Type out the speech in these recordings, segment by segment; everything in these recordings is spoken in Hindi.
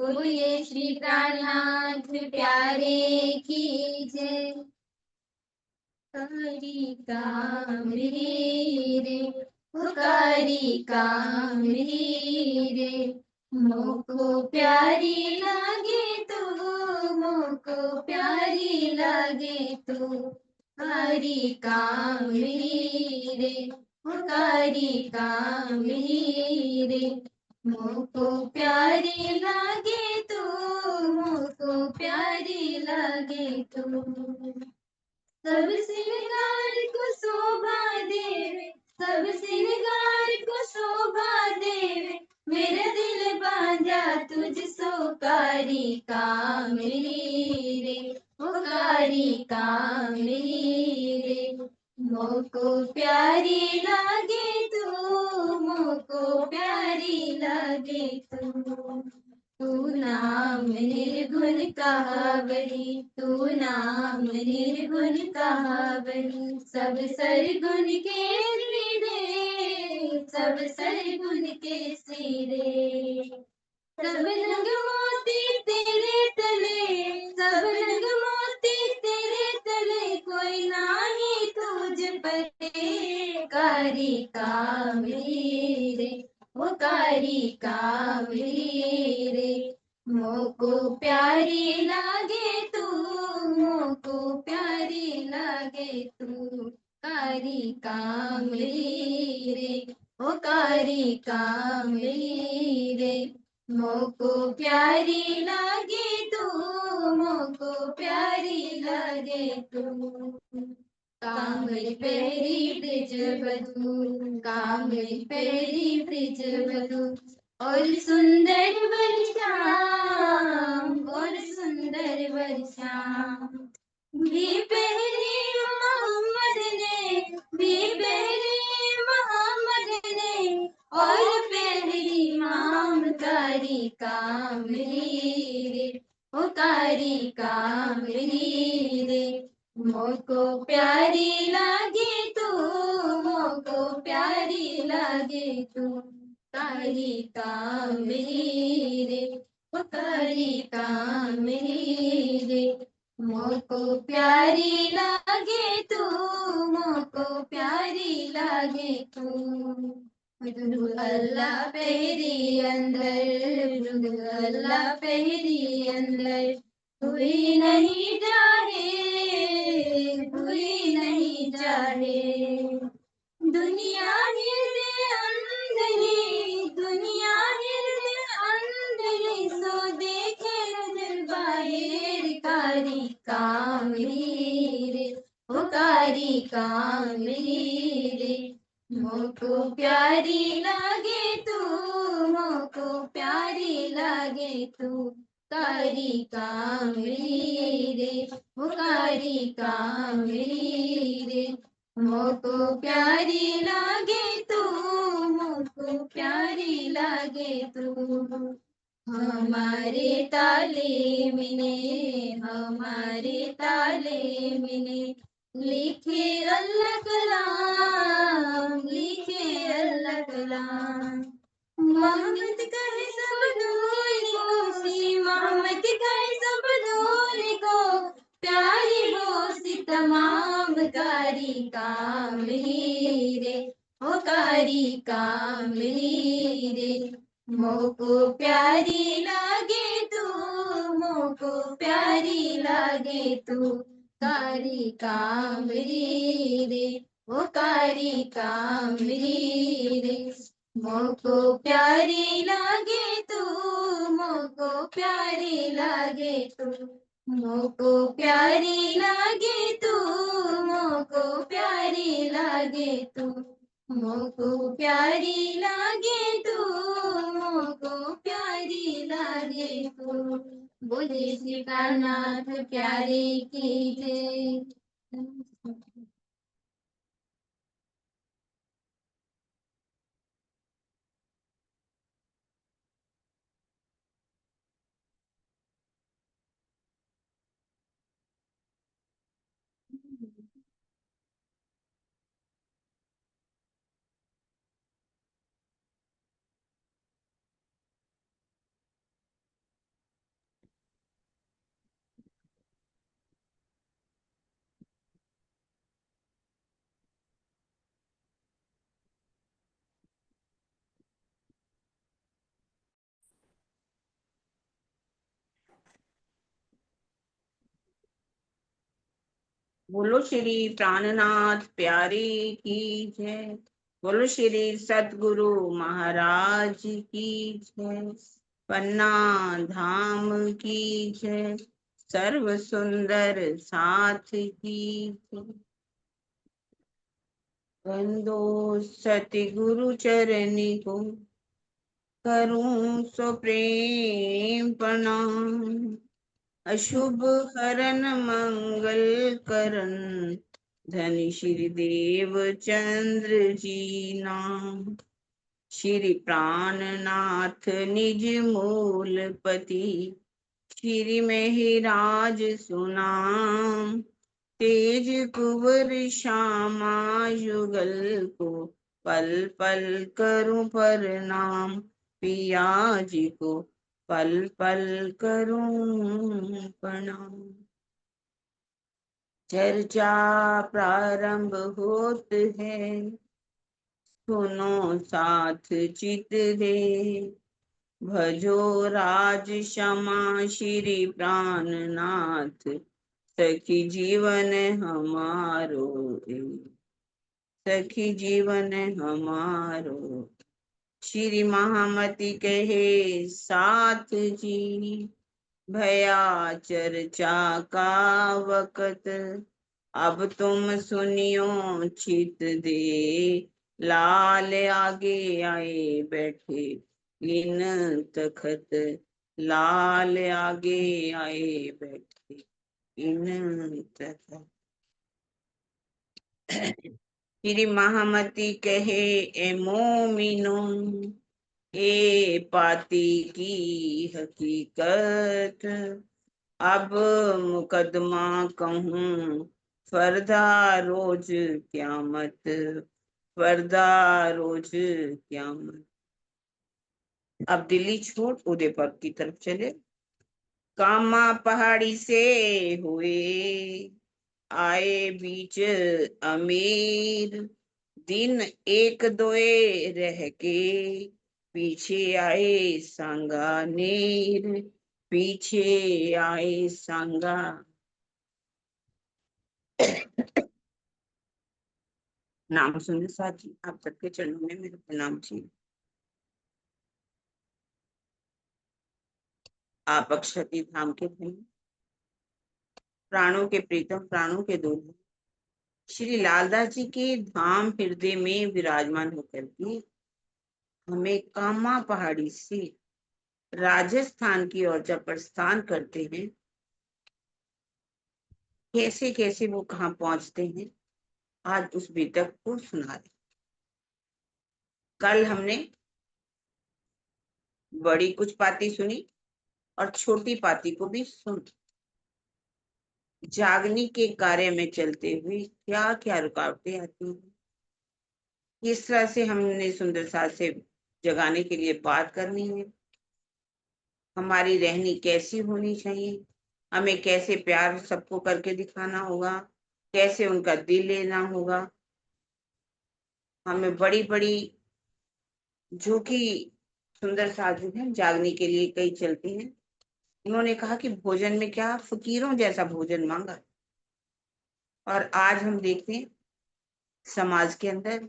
बोलिए श्री प्राणनाथ प्यारे की जय। कारिका मेरी रे, वो कारिका मेरी रे, मोको प्यारी लागे तू, मोको प्यारी लागे तू। कारिका मेरी रे, वो कारिका मेरी रे, मोको प्यारी लागे तू, मोको प्यारी लागे तू। सब श्रृंगार को शोभा देवे, सब श्रृंगार को शोभा देवे, मेरा दिल बांधा तुझ सो। कारिका मेरी रे, ओ कारिका मेरी रे, मोको प्यारी लागे तू, मोको प्यारी लागे तू। तू नाम निर्गुण कहावरी, तू नाम निर्गुण कहावरी, सब सरगुण के सिरे, सब सरगुण के सिरे। सब रंग मोती तेरे तले, सब रंग मोती तेरे तले, कोई नाही तुझ परे। कारिका मेरे, वो कारिका मेरे, मोको प्यारी लागे तू, मोको प्यारी लागे तू। कारिका मेरे, वो कारिका मेरे, मोको प्यारी लागे तू, मोको प्यारी लागे तू। कांगड़ी पेरी ब्रिज बधू, कांगड़ी पेरी ब्रिज बधू, और सुंदर वर्षाम, और सुंदर वर्षाम। भी पहरी मोहम्मद ने, भी पहरी मोहम्मद ने, और पहरी माम। कारिका मेरी रे, ओ कारिका मेरी रे, मोको प्यारी लागे तू, मोको प्यारी लागे तू। कारिका मेरी रे, ओ कारिका मेरी रे, मोको प्यारी लागे तू, मोको प्यारी लागे तू। अल्लाह पेरी अंदर, अल्लाह पेरी अंदर, हुई नहीं जाहे, हुई नहीं जाहे। दुनिया हृदय अंधरी, दुनिया हृदय अंधरी, सो देखे नजर बाहेर। कारिका मेरी रे, ओ कारिका मेरी रे, मोको प्यारी लागे तू, मोको प्यारी लागे तू। कारिका मेरी रे, ओ कारिका मेरी रे, मोको प्यारी लागे तू, मोको प्यारी लागे तू। हमारे ताले मिने, हमारे ताले मिने, लिखे अल्लाह कलाम, लिखे अल्लाह कलाम। मोहम्मद कहे सब दूर को, श्री मोहम्मद कहे सब दूर को, प्यारी हो सी तमाम। कारिका मेरी रे, ओ कारिका मेरी रे, मोको प्यारी लागे तू, मोको प्यारी लागे तू। कारिका मेरी रे, ओ कारिका मेरी रे, मोको प्यारी लागे तू, मोको प्यारी लागे तू। मोको प्यारी लागे तू, मोको प्यारी लागे तू। मोको प्यारी लागे तू, मोको प्यारी लागे तू। बोले श्री कान्नाथ प्यारे की जय। बोलो श्री प्राणनाथ प्यारे की जय। बोलो श्री सतगुरु महाराज की जय। पन्ना धाम की जय। सर्व सुंदर साथ की जय। वंदो सतगुरु चरणी को करूं सो प्रेम प्रणाम। अशुभ हरन मंगल करन धनी श्री देव चंद्र जी नाम। श्री प्राणनाथ निज मूलपति श्री महिराज सुनाम। तेज कुंवर श्यामा युगल को पल पल करूं प्रणाम। पिया जी को पल पल करूं प्रणाम। चर्चा प्रारंभ होत है सुनो साथ चित दे। भजो राज क्षमा श्री प्राणनाथ सखी जीवन हमारो सखी जीवन हमारो। श्री महामती कहे साथ जी भया चर्चा का वक़्त। अब तुम सुनियो चित दे लाल आगे आए बैठे इन तखत। लाल आगे आए बैठे इन तखत। श्री महामती कहे ए मोमिनो ए पाती की हकीकत। अब मुकदमा कहूँ फरदा रोज क्यामत। फरदा रोज क्यामत। अब दिल्ली छोड़ उदयपुर की तरफ चले। कामा पहाड़ी से हुए आए बीच अमीर। दिन एक दोए रह के पीछे आए सांगानेर। पीछे आए सांगा। नाम सुनने साथ जी आप सबके चरणों में मेरे प्रणाम जी। आप अक्षति धाम के धनी प्राणों के प्रीतम प्राणों के दूल्हे श्री लालदास जी के धाम हृदय में विराजमान होकर के हमें कामा पहाड़ी से राजस्थान की ओर जब प्रस्थान करते हैं कैसे कैसे वो कहाँ पहुंचते हैं आज उस बीतक को सुना रहे। कल हमने बड़ी कुछ पाती सुनी और छोटी पाती को भी सुन। जागनी के कार्य में चलते हुए क्या क्या रुकावटें आती हैं किस तरह से हमने सुंदर साथ से जगाने के लिए बात करनी है। हमारी रहनी कैसी होनी चाहिए। हमें कैसे प्यार सबको करके दिखाना होगा। कैसे उनका दिल लेना होगा। हमें बड़ी बड़ी जो कि सुंदर साधु हैं जागने के लिए कई चलती हैं। उन्होंने कहा कि भोजन में क्या फकीरों जैसा भोजन मांगा। और आज हम देखते हैं समाज के अंदर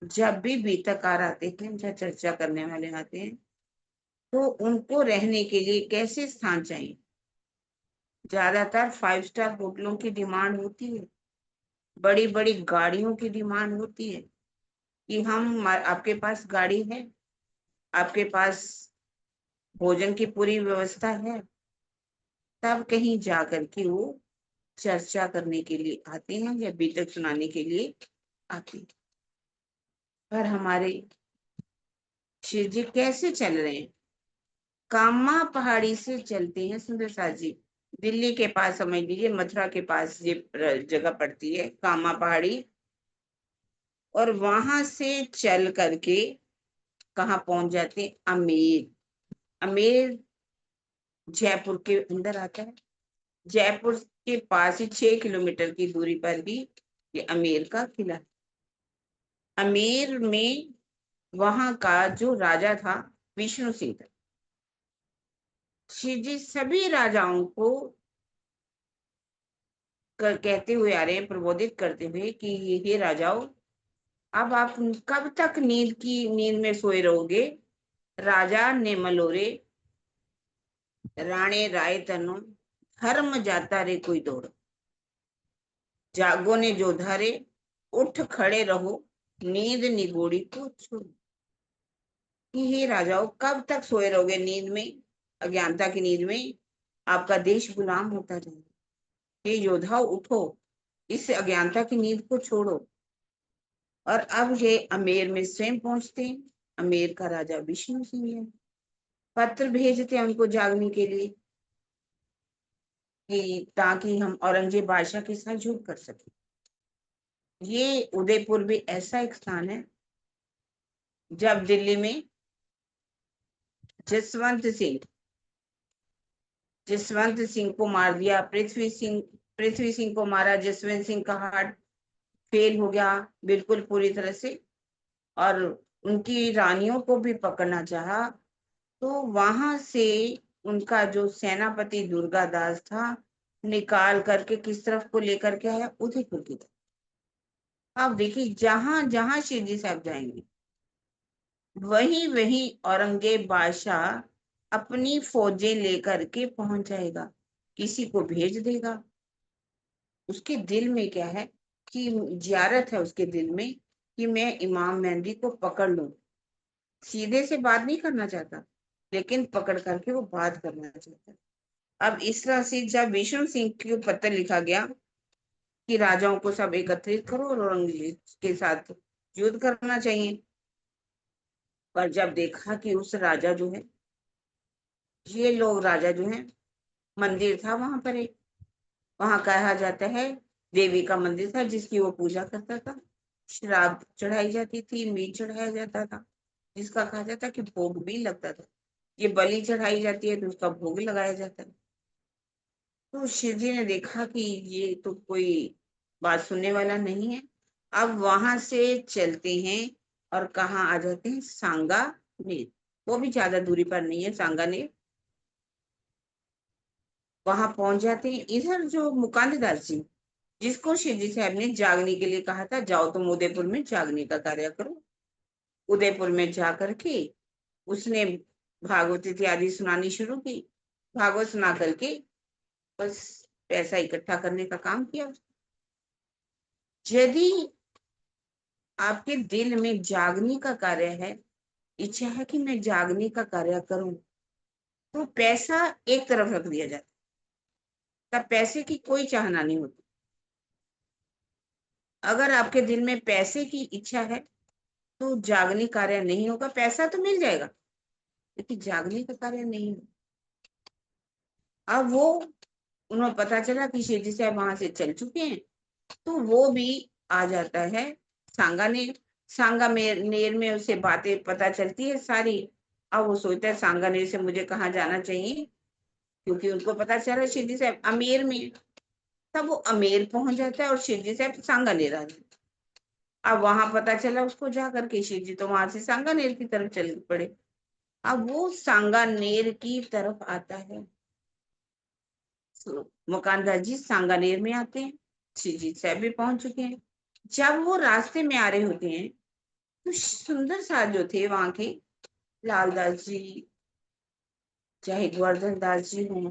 जब भी बीतकार आते हैं जहाँ चर्चा करने वाले आते हैं तो उनको रहने के लिए कैसे स्थान चाहिए। ज्यादातर 5 स्टार होटलों की डिमांड होती है। बड़ी बड़ी गाड़ियों की डिमांड होती है कि हम आपके पास गाड़ी है आपके पास भोजन की पूरी व्यवस्था है। तब कहीं जाकर के वो चर्चा करने के लिए आते हैं या बीतक सुनाने के लिए आते हैं। पर हमारे शिव जी कैसे चल रहे हैं। कामा पहाड़ी से चलते हैं सुंदर साथ जी। दिल्ली के पास समझ लीजिए मथुरा के पास ये जगह पड़ती है कामा पहाड़ी। और वहां से चल करके कहाँ पहुंच जाते हैं अमेर। अमेर जयपुर के अंदर आता है। जयपुर के पास ही 6 किलोमीटर की दूरी पर भी ये अमेर का किला। अमेर में वहां का जो राजा था विष्णु सिंह था। शिव जी सभी राजाओं को कहते हुए आ रहे हैं, प्रबोधित करते हुए कि हे राजाओं, अब आप कब तक नींद में सोए रहोगे? राजा ने मलोरे, राणे राय तनु, धर्म जाता रे कोई दौड़, जागो ने जो धारे, उठ खड़े रहो, नींद निगोड़ी को छोड़ो। कि हे राजाओं, कब तक सोए रहोगे नींद में, अज्ञानता की नींद में? आपका देश गुलाम होता जाएगा। हे योद्धाओ, उठो, इस अज्ञानता की नींद को छोड़ो। और अब ये अमेर में स्वयं पहुंचते हैं। अमेर का राजा विष्णु सिंह है। पत्र भेजते हैं उनको जागने के लिए, कि ताकि हम औरंगजेब बादशाह के साथ युद्ध कर सके। ये उदयपुर भी ऐसा एक स्थान है, जब दिल्ली में जसवंत सिंह को मार दिया, पृथ्वी सिंह को मारा, जसवंत सिंह का हार्ट फेल हो गया बिल्कुल पूरी तरह से, और उनकी रानियों को भी पकड़ना चाहा, तो वहां से उनका जो सेनापति दुर्गादास था, निकाल करके किस तरफ को लेकर के आया? उदयपुर की तरफ। आप देखिए, जहां जहां शिवजी साहब जाएंगे, वहीं वहीं औरंगजेब बादशाह अपनी फौजें लेकर के पहुंच जाएगा, किसी को भेज देगा। उसके दिल में क्या है कि जियारत है उसके दिल में कि मैं इमाम मेहंदी को पकड़ लूं। सीधे से बात नहीं करना चाहता, लेकिन पकड़ करके वो बात करना चाहता है। अब इस तरह से जब विष्णु सिंह को पत्र लिखा गया कि राजाओं को सब एकत्रित करो और औरंगजेब के साथ युद्ध करना चाहिए, पर जब देखा कि उस राजा जो है, ये लोग राजा जो है, मंदिर था वहां पर एक, वहां कहा जाता है देवी का मंदिर था जिसकी वो पूजा करता था, शराब चढ़ाई जाती थी, मीट चढ़ाया जाता था, जिसका कहा जाता कि भोग भी लगता था। ये बलि चढ़ाई जाती है तो उसका भोग लगाया जाता है। तो शिव जी ने देखा कि ये तो कोई बात सुनने वाला नहीं है। अब वहां से चलते हैं और कहाँ आ जाते हैं? सांगानेर। वो भी ज्यादा दूरी पर नहीं है सांगानेर। वहां पहुंच जाते हैं। इधर जो मुकांददास जी, जिसको शिव जी साहब ने जागने के लिए कहा था, जाओ तुम उदयपुर में जागने का कार्य करो, उदयपुर में जा करके उसने भागवत इत्यादि सुनानी शुरू की। भागवत सुना करके बस पैसा इकट्ठा करने का काम किया। यदि आपके दिल में जागने का कार्य है, इच्छा है कि मैं जागने का कार्य करूं, तो पैसा एक तरफ रख दिया जाता है। तब पैसे की कोई चाहना नहीं होती। अगर आपके दिल में पैसे की इच्छा है तो जागने कार्य नहीं होगा। पैसा तो मिल जाएगा, लेकिन जागने का कार्य नहीं होगा। अब वो उन्हें पता चला कि शिव जी साहब वहां से चल चुके हैं, तो वो भी आ जाता है सांगानेर। सांगानेर में उसे बातें पता चलती है सारी। अब वो सोचता है सांगानेर से मुझे कहाँ जाना चाहिए, क्योंकि उनको पता चला शिवजी साहब अमेर में। तब वो अमेर पहुंच जाता है और शिवजी साहब सांगानेर आ जाते हैं। अब वहां पता चला उसको जा करके, शिवजी तो वहां से सांगानेर की तरफ चल पड़े। अब वो सांगानेर की तरफ आता है। मुकांदा जी सांगानेर में आते हैं, शिवजी साहब भी पहुंच चुके हैं। जब वो रास्ते में आ रहे होते हैं, तो सुंदर साथ जो थे वहां के, लालदास जी, चाहे गोवर्धन दास जी हों,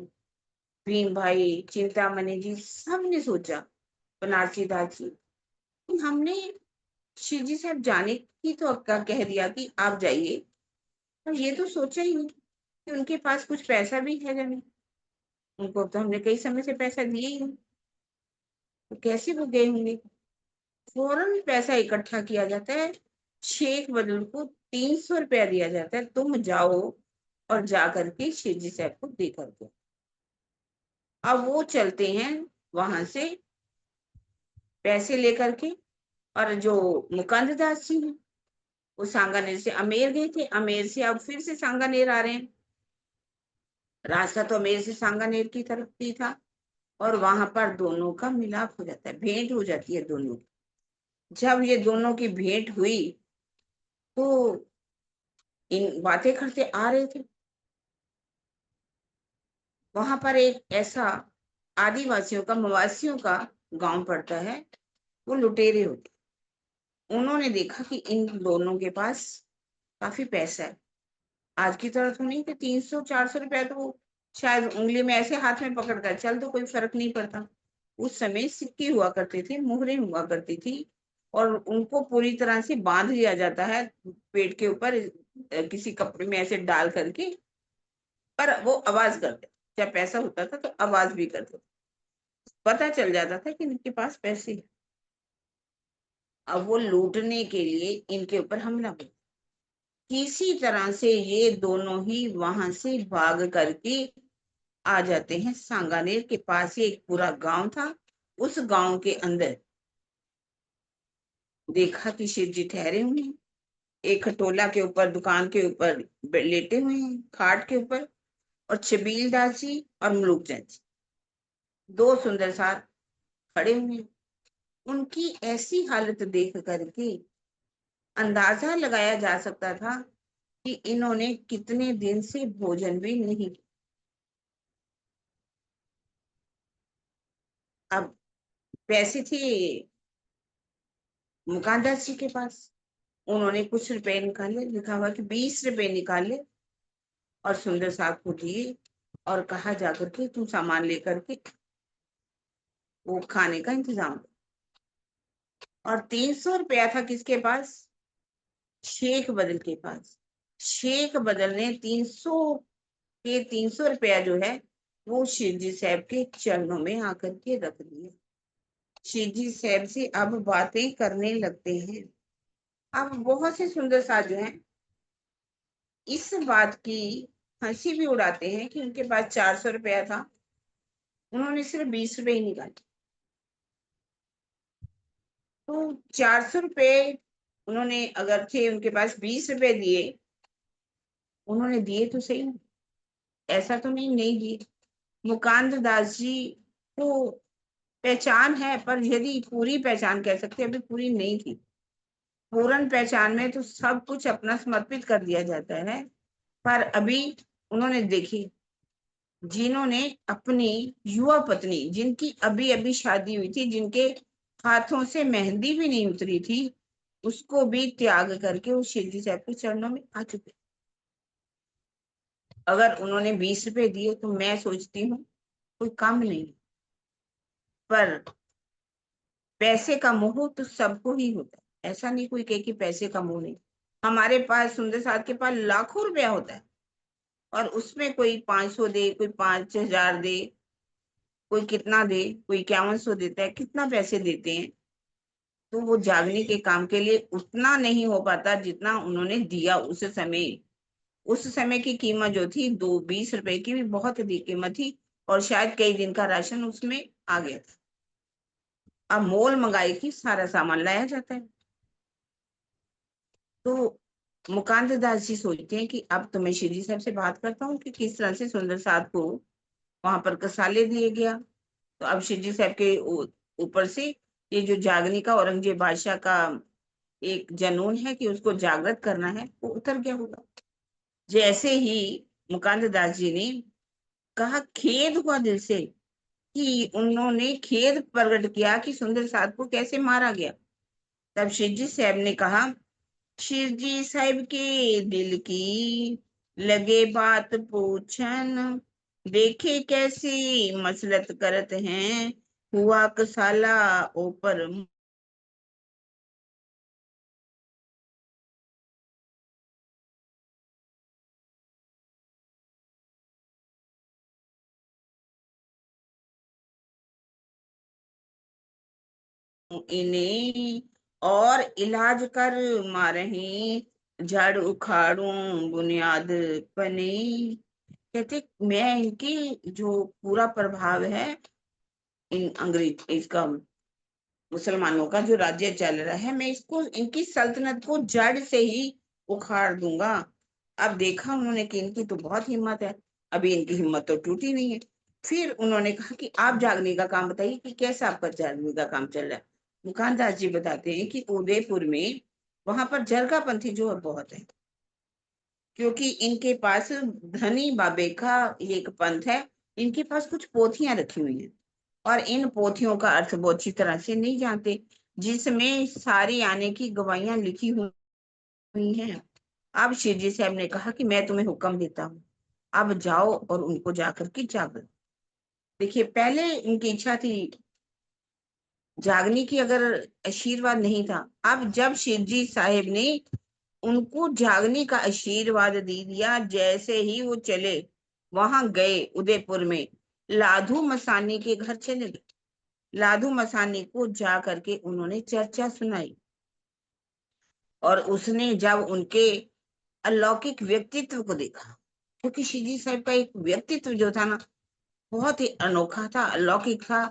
भीम भाई, चिंतामणि जी, सबने सोचा, बनारसी दास जी, कि हमने शिव जी साहब जाने की तो अक्का कह दिया कि आप जाइए, और ये तो सोचा ही नहीं कि उनके पास कुछ पैसा भी है या नहीं। उनको तो हमने कई समय से पैसा दिए ही नहीं, तो कैसे वो गए होंगे? फौरन पैसा इकट्ठा किया जाता है। शेख बदल को 300 रुपया दिया जाता है, तुम जाओ और जा करके शिव जी साहब को दे करके। अब वो चलते हैं वहां से पैसे लेकर के। और जो मुकुंद दास जी हैं, वो सांगानेर से अमेर गए थे, अमेर से अब फिर से सांगानेर आ रहे हैं। रास्ता तो अमेर से सांगानेर की तरफ ही था, और वहां पर दोनों का मिलाप हो जाता है, भेंट हो जाती है दोनों की। जब ये दोनों की भेंट हुई, तो इन बातें करते आ रहे थे। वहां पर एक ऐसा आदिवासियों का, मवासियों का गांव पड़ता है, वो लुटेरे होते। उन्होंने देखा कि इन दोनों के पास काफी पैसा है। आज की तरह तो नहीं कि 300-400 रुपया तो शायद उंगली में ऐसे हाथ में पकड़ कर चल तो कोई फर्क नहीं पड़ता। उस समय सिक्के हुआ करते थे, मुहरें हुआ करती थी, और उनको पूरी तरह से बांध लिया जाता है पेट के ऊपर, किसी कपड़े में ऐसे डाल करके। पर वो आवाज करते, जब पैसा होता था तो आवाज भी करते, पता चल जाता था कि इनके पास पैसे हैं। अब वो लूटने के लिए इनके ऊपर हमला हुआ। किसी तरह से ये दोनों ही वहां से भाग करके आ जाते हैं। सांगानेर के पास ही एक पूरा गांव था। उस गांव के अंदर देखा कि शिव जी ठहरे हुए हैं, एक खटोला के ऊपर, दुकान के ऊपर लेटे हुए हैं, खाट के ऊपर। और छबील दास जी और मलूक चंद जी, दो सुंदर सार खड़े हुए हैं। उनकी ऐसी हालत देख करके अंदाजा लगाया जा सकता था कि इन्होंने कितने दिन से भोजन भी नहीं किया। अब पैसे थे मुकानदास जी के पास, उन्होंने कुछ रुपए निकाले, लिखा हुआ कि 20 रुपए निकाले और सुंदर साहब को दिए और कहा जाकर के तुम सामान लेकर के वो खाने का इंतजाम करो। और 300 रुपया था किसके पास? शेख बदल के पास। शेख बदल ने 300 रुपया जो है वो शिव जी साहब के चरणों में आकर के रख दिया। शिव जी साहब से अब बातें करने लगते हैं। अब बहुत से सुंदर साथ जो हैं इस बात की हंसी भी उड़ाते हैं कि उनके पास 400 रुपया था, उन्होंने सिर्फ 20 रुपए ही निकाले। तो 400 रुपए उन्होंने, अगर थे उनके पास 20 रुपए दिए, उन्होंने दिए तो सही, ऐसा तो नहीं दिए। मुकांद दास जी को पहचान है, पर यदि पूरी पहचान कह सकते, अभी पूरी नहीं थी। पूर्ण पहचान में तो सब कुछ अपना समर्पित कर दिया जाता है, पर अभी उन्होंने देखी, जिन्होंने अपनी युवा पत्नी, जिनकी अभी अभी शादी हुई थी, जिनके हाथों से मेहंदी भी नहीं उतरी थी, उसको भी त्याग करके वो शिव जी साहब के चरणों में आ चुके। अगर उन्होंने 20 रुपए दिए तो मैं सोचती हूँ कोई कम नहीं, पर पैसे का मोह तो सबको ही होता है। ऐसा नहीं कोई कहे कि पैसे का मोह नहीं। हमारे पास, सुंदर साथ के पास लाखों रुपया होता है, और उसमें कोई 500 दे, कोई 5,000 दे, कोई कितना दे, कोई 5100 देता है, कितना पैसे देते हैं, तो वो जागने के काम के लिए उतना नहीं हो पाता जितना उन्होंने दिया उस समय। उस समय की कीमत जो थी, 20 रुपए की भी बहुत अधिक कीमत थी, और शायद कई दिन का राशन उसमें आ गया था। अब मोल मंगाई की सारा सामान लाया जाता है। तो मुकांद दास जी सोचते हैं कि अब तो मैं श्री साहब से बात करता हूँ कि किस तरह से सुंदर साहब को वहां पर कसाले दिए गया। तो अब शिवजी साहब के ऊपर से ये जो जागने का औरंगजेब बादशाह का एक जनून है कि उसको जागृत करना है, वो उतर गया होगा। जैसे ही मुकांद दास जी ने कहा, खेद हुआ दिल से, कि उन्होंने खेद प्रकट किया कि सुंदर साहब को कैसे मारा गया। तब शिवजी साहब ने कहा, शिवजी साहब के दिल की लगे बात पूछन, देखे कैसी मसलत करत हैं, हुआ कसाला ऊपर इन्हें, और इलाज कर मारही, जड़ उखाड़ू बुनियाद बने। कहते मैं इनकी जो पूरा प्रभाव है, इन अंग्रेज, इसका मुसलमानों का जो राज्य चल रहा है, मैं इसको, इनकी सल्तनत को जड़ से ही उखाड़ दूंगा। अब देखा उन्होंने कि इनकी तो बहुत हिम्मत है, अभी इनकी हिम्मत तो टूटी नहीं है। फिर उन्होंने कहा कि आप जागने का काम बताइए कि कैसा आपका जागने का काम चल रहा है। मुकान दास जी बताते हैं कि उदयपुर में, वहां पर जरगापंथी जो है बहुत है, क्योंकि इनके पास धनी बाबे का एक पंथ है, इनके पास कुछ पोथियां रखी हुई हैं। और इन पोथियों का अर्थ बहुत अच्छी तरह से नहीं जानते, जिसमें सारी आने की गवाहियां लिखी हुई हैं। अब शिवजी साहब ने कहा कि मैं तुम्हें हुक्म देता हूँ, अब जाओ और उनको जाकर के जागो। देखिए, पहले उनकी इच्छा थी जागने की, अगर आशीर्वाद नहीं था। अब जब शिवजी साहेब ने उनको जागने का आशीर्वाद दे दिया, जैसे ही वो चले वहां गए उदयपुर में, लाधू मसानी के घर चले गए। लाधू मसानी को जा करके उन्होंने चर्चा सुनाई, और उसने जब उनके अलौकिक व्यक्तित्व को देखा, क्योंकि शिवजी साहब का एक व्यक्तित्व जो था ना, बहुत ही अनोखा था, अलौकिक था।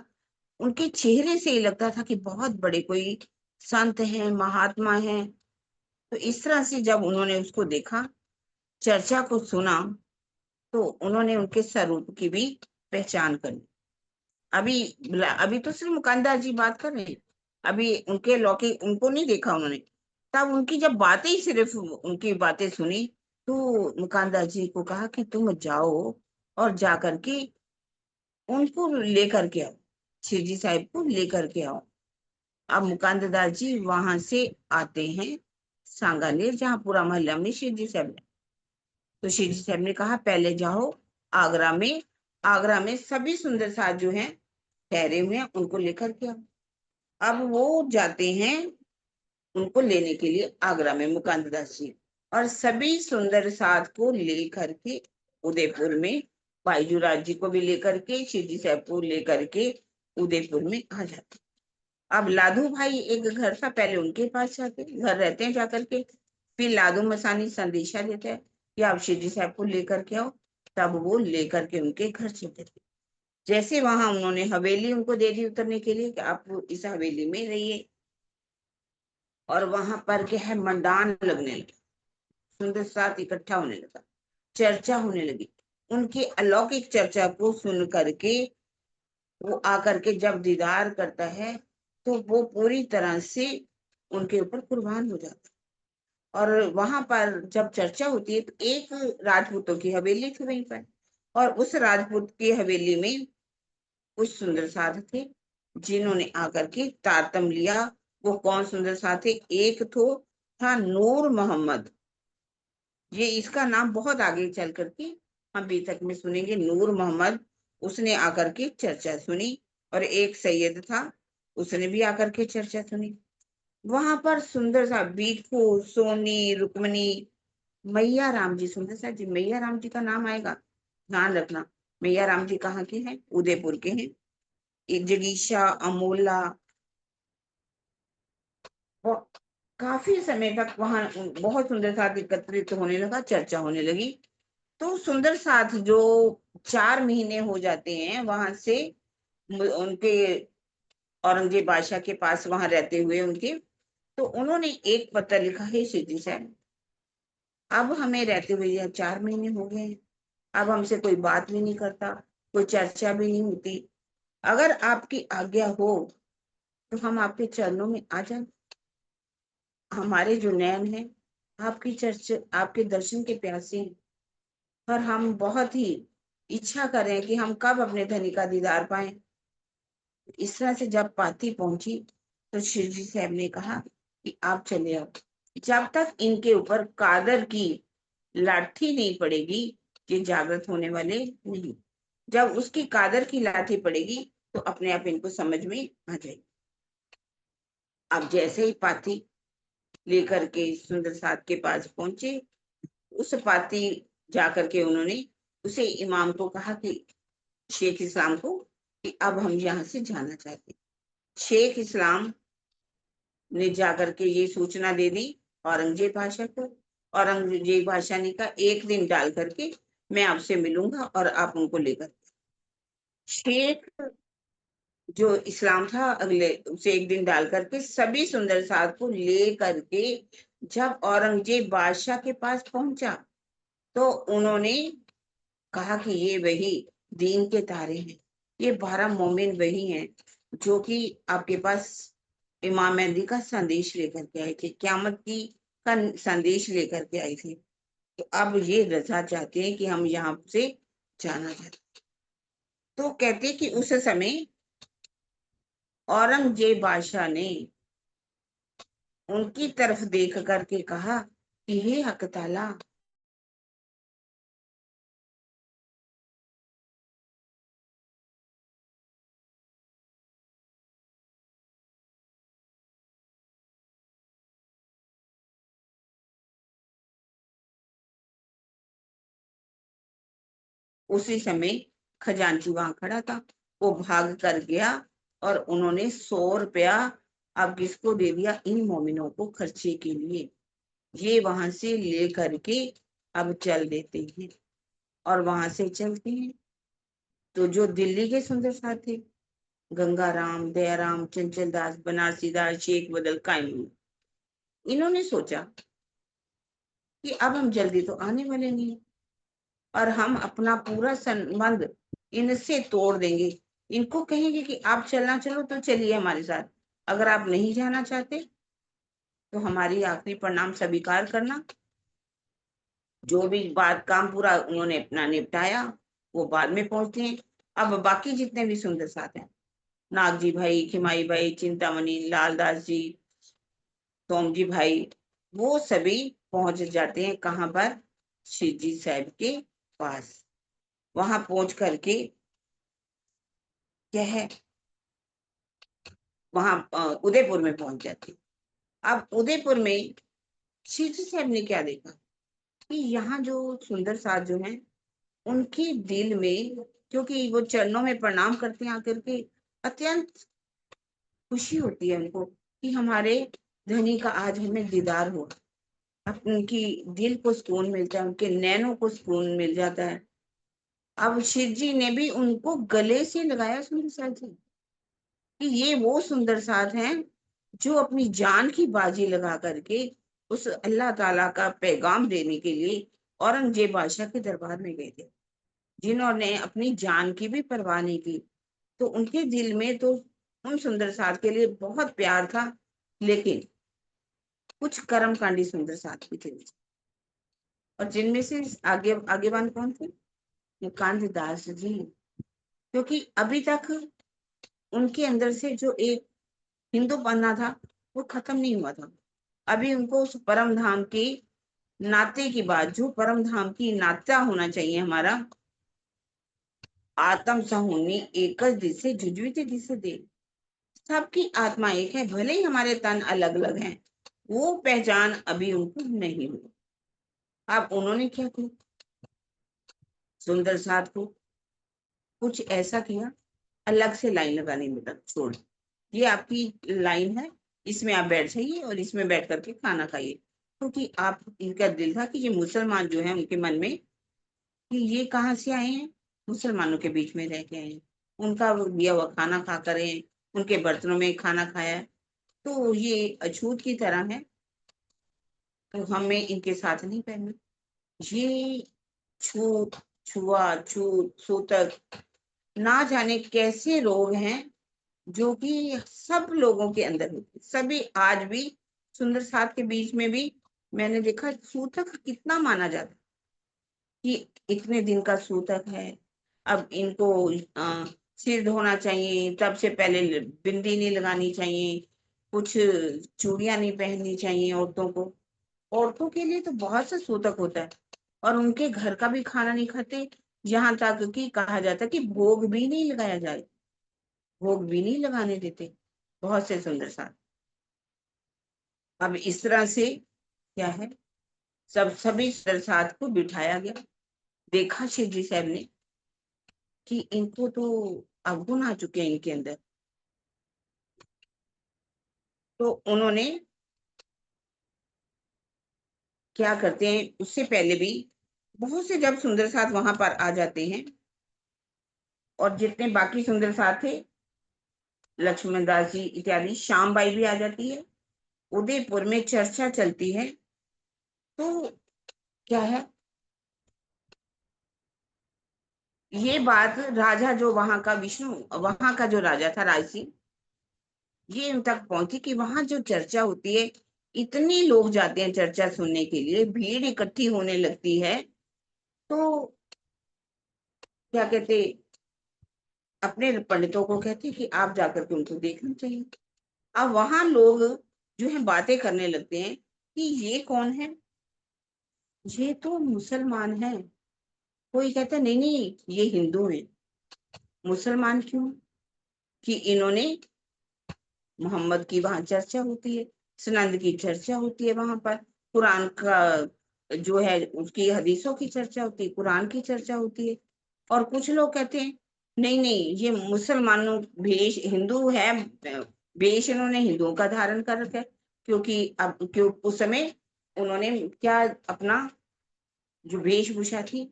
उनके चेहरे से ही लगता था कि बहुत बड़े कोई संत हैं, महात्मा हैं। तो इस तरह से जब उन्होंने उसको देखा, चर्चा को सुना, तो उन्होंने उनके स्वरूप की भी पहचान कर ली। अभी अभी तो सिर्फ मुकानदार जी बात कर रहे हैं, अभी उनके लौकिक उनको नहीं देखा उन्होंने। तब उनकी जब बातें ही सिर्फ उनकी बातें सुनी, तो मुकानदार जी को कहा कि तुम जाओ और जा करके उनको लेकर के आओ, शिवजी साहब को लेकर के आओ। अब मुकानदार जी वहां से आते हैं सांगानेर, जहाँ पूरा मोहल्ला में शिवजी साहब ने। तो शिवजी साहब ने कहा पहले जाओ आगरा में, आगरा में सभी सुंदर साज जो हैं ठहरे हुए हैं, उनको लेकर के आओ। अब वो जाते हैं उनको लेने के लिए आगरा में मुकानदार जी, और सभी सुंदर साज को लेकर के उदयपुर में, बाईजूराज जी को भी लेकर के, शिवजी साहब को लेकर के उदयपुर में आ जाते। अब लादू भाई एक घर था, पहले उनके पास जाते, घर रहते हैं जाकर के, फिर लादू मसानी संदेशा देता है कि आप शिवजी साहब को लेकर के आओ। तब वो लेकर के उनके घर चलते थे। जैसे वहां उन्होंने हवेली उनको दे दी उतरने के लिए कि आप इस हवेली में रहिए, और वहां पर क्या है, मंडान लगने लगे, सुंदर साथ इकट्ठा होने लगा, चर्चा होने लगी। उनकी अलौकिक चर्चा को सुन करके वो आकर के जब दीदार करता है, तो वो पूरी तरह से उनके ऊपर कुर्बान हो जाता है। और वहां पर जब चर्चा होती है, तो एक राजपूतों की हवेली थी वहीं पर, और उस राजपूत की हवेली में कुछ सुंदर साध थे, जिन्होंने आकर के तारतम लिया। वो कौन सुंदर साध थे? एक तो था नूर मोहम्मद, ये इसका नाम बहुत आगे चल करके हम बी तक में सुनेंगे, नूर मोहम्मद, उसने आकर के चर्चा सुनी। और एक सैयद था, उसने भी आकर के चर्चा सुनी। वहां पर सुंदर सा बीकू, सोनी, रुक्मणी, मैया राम जी, सुंदर सा जी, मैया राम जी का नाम आएगा, ध्यान रखना। मैया राम जी कहाँ के हैं? उदयपुर के हैं। जगीशा, अमोला, वो काफी समय तक वहां बहुत सुंदर साथ एकत्रित होने लगा, चर्चा होने लगी। तो सुंदर साथ जो 4 महीने हो जाते हैं वहां से उनके औरंगजेब बादशाह के पास वहां रहते हुए उनके, तो उन्होंने एक पत्र लिखा है, शिवजी साहब अब हमें रहते हुए यह 4 महीने हो गए हैं, अब हमसे कोई बात भी नहीं करता, कोई चर्चा भी नहीं होती। अगर आपकी आज्ञा हो तो हम आपके चरणों में आ जाए। हमारे जो नयन है आपकी चर्चा, आपके दर्शन के प्यासे हैं, पर हम बहुत ही इच्छा करें कि हम कब अपने धनी का दीदार पाएं। इस तरह से जब पाती पहुंची, तो शिवजी साहब ने कहा कि आप चले आओ, जब तक इनके ऊपर कादर की लाठी नहीं पड़ेगी ये जागृत होने वाले नहीं। जब उसकी कादर की लाठी पड़ेगी तो अपने आप इनको समझ में आ जाएगी। अब जैसे ही पाती लेकर के सुंदर साथ के पास पहुंचे, उस पाती जाकर के उन्होंने उसे इमाम को कहा कि शेख इस्लाम को कि अब हम यहाँ से जाना चाहते हैं। शेख इस्लाम ने जाकर के ये सूचना दे दी औरंगजेब बादशाह को। औरंगजेब बादशाह ने कहा एक दिन डाल करके मैं आपसे मिलूंगा और आप उनको लेकर। शेख जो इस्लाम था अगले उसे एक दिन डाल करके सभी सुंदर साथ को ले करके जब औरंगजेब बादशाह के पास पहुंचा, तो उन्होंने कहा कि ये वही दीन के तारे हैं, ये 12 मोमिन वही हैं जो कि आपके पास इमाम मेहदी का संदेश लेकर के आए थे, क्यामत की का संदेश लेकर के आए थे। तो अब ये रजा चाहते हैं कि हम यहाँ से जाना चाहते। तो कहते कि उस समय औरंगजेब बादशाह ने उनकी तरफ देख करके कहा कि हे हक ताला, उसी समय खजांची वहां खड़ा था। वो भाग कर गया और उन्होंने 100 रुपया अब किसको दे दिया, इन मोमिनों को खर्चे के लिए। ये वहां से ले करके अब चल देते हैं और वहां से चलते हैं। तो जो दिल्ली के सुंदर साथ थे, गंगाराम, दयाराम, चंचल दास, बनारसी दास, शेख बदल, कायम, इन्होंने सोचा कि अब हम जल्दी तो आने वाले नहीं और हम अपना पूरा संबंध इनसे तोड़ देंगे। इनको कहेंगे कि आप चलना चलो तो चलिए हमारे साथ, अगर आप नहीं जाना चाहते तो हमारी आखिरी प्रणाम स्वीकार करना। जो भी बात काम पूरा उन्होंने अपना निपटाया, वो बाद में पहुंचते हैं। अब बाकी जितने भी सुंदर साथ हैं, नागजी भाई, खिमाई भाई, चिंतामणि, लालदास जी, सोमजी भाई, वो सभी पहुंच जाते हैं कहाँ पर, शिवजी साहब के पास। वहां पहुंच करके क्या है, वहां उदयपुर में पहुंच जाते। अब उदयपुर में शिवजी साहब ने क्या देखा कि यहाँ जो सुंदर साथ जो हैं, उनके दिल में, क्योंकि वो चरणों में प्रणाम करते हैं आकर के, अत्यंत खुशी होती है उनको कि हमारे धनी का आज हमें दीदार हुआ। अब उनकी दिल को सुकून मिलता है, उनके नैनों को सुकून मिल जाता है। अब शिव जी ने भी उनको गले से लगाया सुंदर साथ जी, कि ये वो सुंदर साथ हैं जो अपनी जान की बाजी लगा करके उस अल्लाह ताला का पैगाम देने के लिए औरंगजेब बादशाह के दरबार में गए थे, जिन्होंने अपनी जान की भी परवाह नहीं की। तो उनके दिल में तो उन सुंदर साथ के लिए बहुत प्यार था, लेकिन कुछ कर्मकांडी सुंदर साथ भी थे। और जिनमें से आगे आगेवान कौन थे, कांतिदास जी। क्योंकि अभी तक उनके अंदर से जो एक हिंदू बनना था वो खत्म नहीं हुआ था। अभी उनको उस परम धाम के नाते की बात, जो परम धाम की नाता होना चाहिए हमारा, आत्म सहोनी एकच दिसे जुजवीते दिसे दे, सबकी आत्मा एक है, भले ही हमारे तन अलग अलग हैं, वो पहचान अभी उनको नहीं हुई। अब उन्होंने क्या किया, सुंदर साथ को कुछ ऐसा किया, अलग से लाइन लगाने में लगा, छोड़, ये आपकी लाइन है, इसमें आप बैठ जाइए और इसमें बैठ करके खाना खाइए। क्योंकि आप, इनका दिल था कि ये मुसलमान जो है उनके मन में कि ये कहाँ से आए हैं, मुसलमानों के बीच में रह के आए हैं, उनका वो दिया हुआ खाना खा कर हैं, उनके बर्तनों में खाना खाया है, तो ये अछूत की तरह है, तो हमें इनके साथ नहीं पहनना। ये छूत, छुआछूत, सूतक, ना जाने कैसे रोग हैं जो कि सब लोगों के अंदर होते, सभी आज भी सुंदर साथ के बीच में भी मैंने देखा सूतक कितना माना जाता, कि इतने दिन का सूतक है, अब इनको सिर धोना चाहिए, तब से पहले बिंदी नहीं लगानी चाहिए, कुछ चूड़ियां नहीं पहननी चाहिए औरतों को। औरतों के लिए तो बहुत सा सूतक होता है और उनके घर का भी खाना नहीं खाते, यहाँ तक कि कहा जाता है कि भोग भी नहीं लगाया जाए, भोग भी नहीं लगाने देते बहुत से सुंदर साथ। अब इस तरह से क्या है, सभी सुंदर साथ को बिठाया गया। देखा शिव जी साहब ने कि इनको तो अवगुण आ चुके हैं इनके अंदर, तो उन्होंने क्या करते हैं, उससे पहले भी बहुत से जब सुंदर साथ वहां पर आ जाते हैं, और जितने बाकी सुंदर साथ थे, लक्ष्मण दास जी इत्यादि, श्याम बाई भी आ जाती है, उदयपुर में चर्चा चलती है। तो क्या है, ये बात राजा जो वहां का विष्णु, वहां का जो राजा था राज सिंह, ये उन तक पहुंची कि वहां जो चर्चा होती है, इतने लोग जाते हैं चर्चा सुनने के लिए, भीड़ इकट्ठी होने लगती है। तो क्या कहते, अपने पंडितों को कहते हैं कि आप जाकर के उनको देखना चाहिए। अब वहां लोग जो है बातें करने लगते हैं कि ये कौन है, ये तो मुसलमान है। कोई कहता है नहीं नहीं ये हिंदू है। मुसलमान क्यों? कि इन्होंने मोहम्मद की वहां चर्चा होती है, सनंद की चर्चा होती है, वहां पर कुरान का जो है उसकी हदीसों की चर्चा होती है, कुरान की चर्चा होती है। और कुछ लोग कहते हैं नहीं नहीं ये मुसलमानों भेष हिंदू है, भेष इन्होंने हिंदुओं का धारण कर रखा है। क्योंकि अब क्यों उस समय उन्होंने क्या अपना जो वेशभूषा थी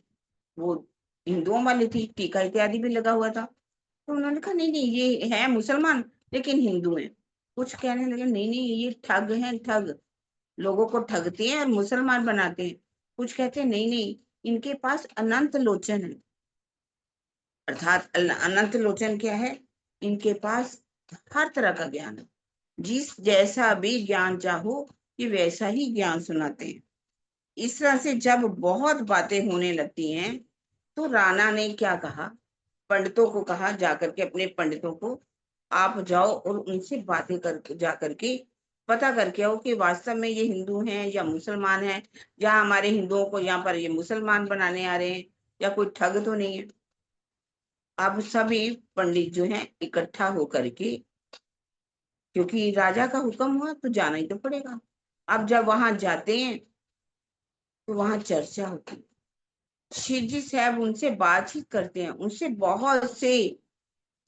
वो हिंदुओं वाली थी, टीका इत्यादि भी लगा हुआ था। तो उन्होंने कहा नहीं नहीं ये है मुसलमान लेकिन हिंदू है। कुछ कहने लगे नहीं नहीं ये ठग हैं, ठग लोगों को ठगते हैं और मुसलमान बनाते हैं। कुछ कहते हैं नहीं नहीं इनके पास अनंत लोचन है। अर्थात अनंत लोचन क्या है? इनके पास हर तरह का ज्ञान है, जिस जैसा भी ज्ञान चाहो ये वैसा ही ज्ञान सुनाते हैं। इस तरह से जब बहुत बातें होने लगती हैं तो राणा ने क्या कहा, पंडितों को कहा, जाकर के अपने पंडितों को आप जाओ और उनसे बातें कर जा करके पता करके आओ कि वास्तव में ये हिंदू हैं या मुसलमान हैं, या हमारे हिंदुओं को यहाँ पर ये मुसलमान बनाने आ रहे हैं, या कोई ठग तो नहीं है। अब सभी पंडित जो हैं इकट्ठा होकर के, क्योंकि राजा का हुक्म हुआ तो जाना ही तो पड़ेगा। अब जब वहां जाते हैं तो वहां चर्चा होती है, शिव जी साहब उनसे बातचीत करते हैं, उनसे बहुत से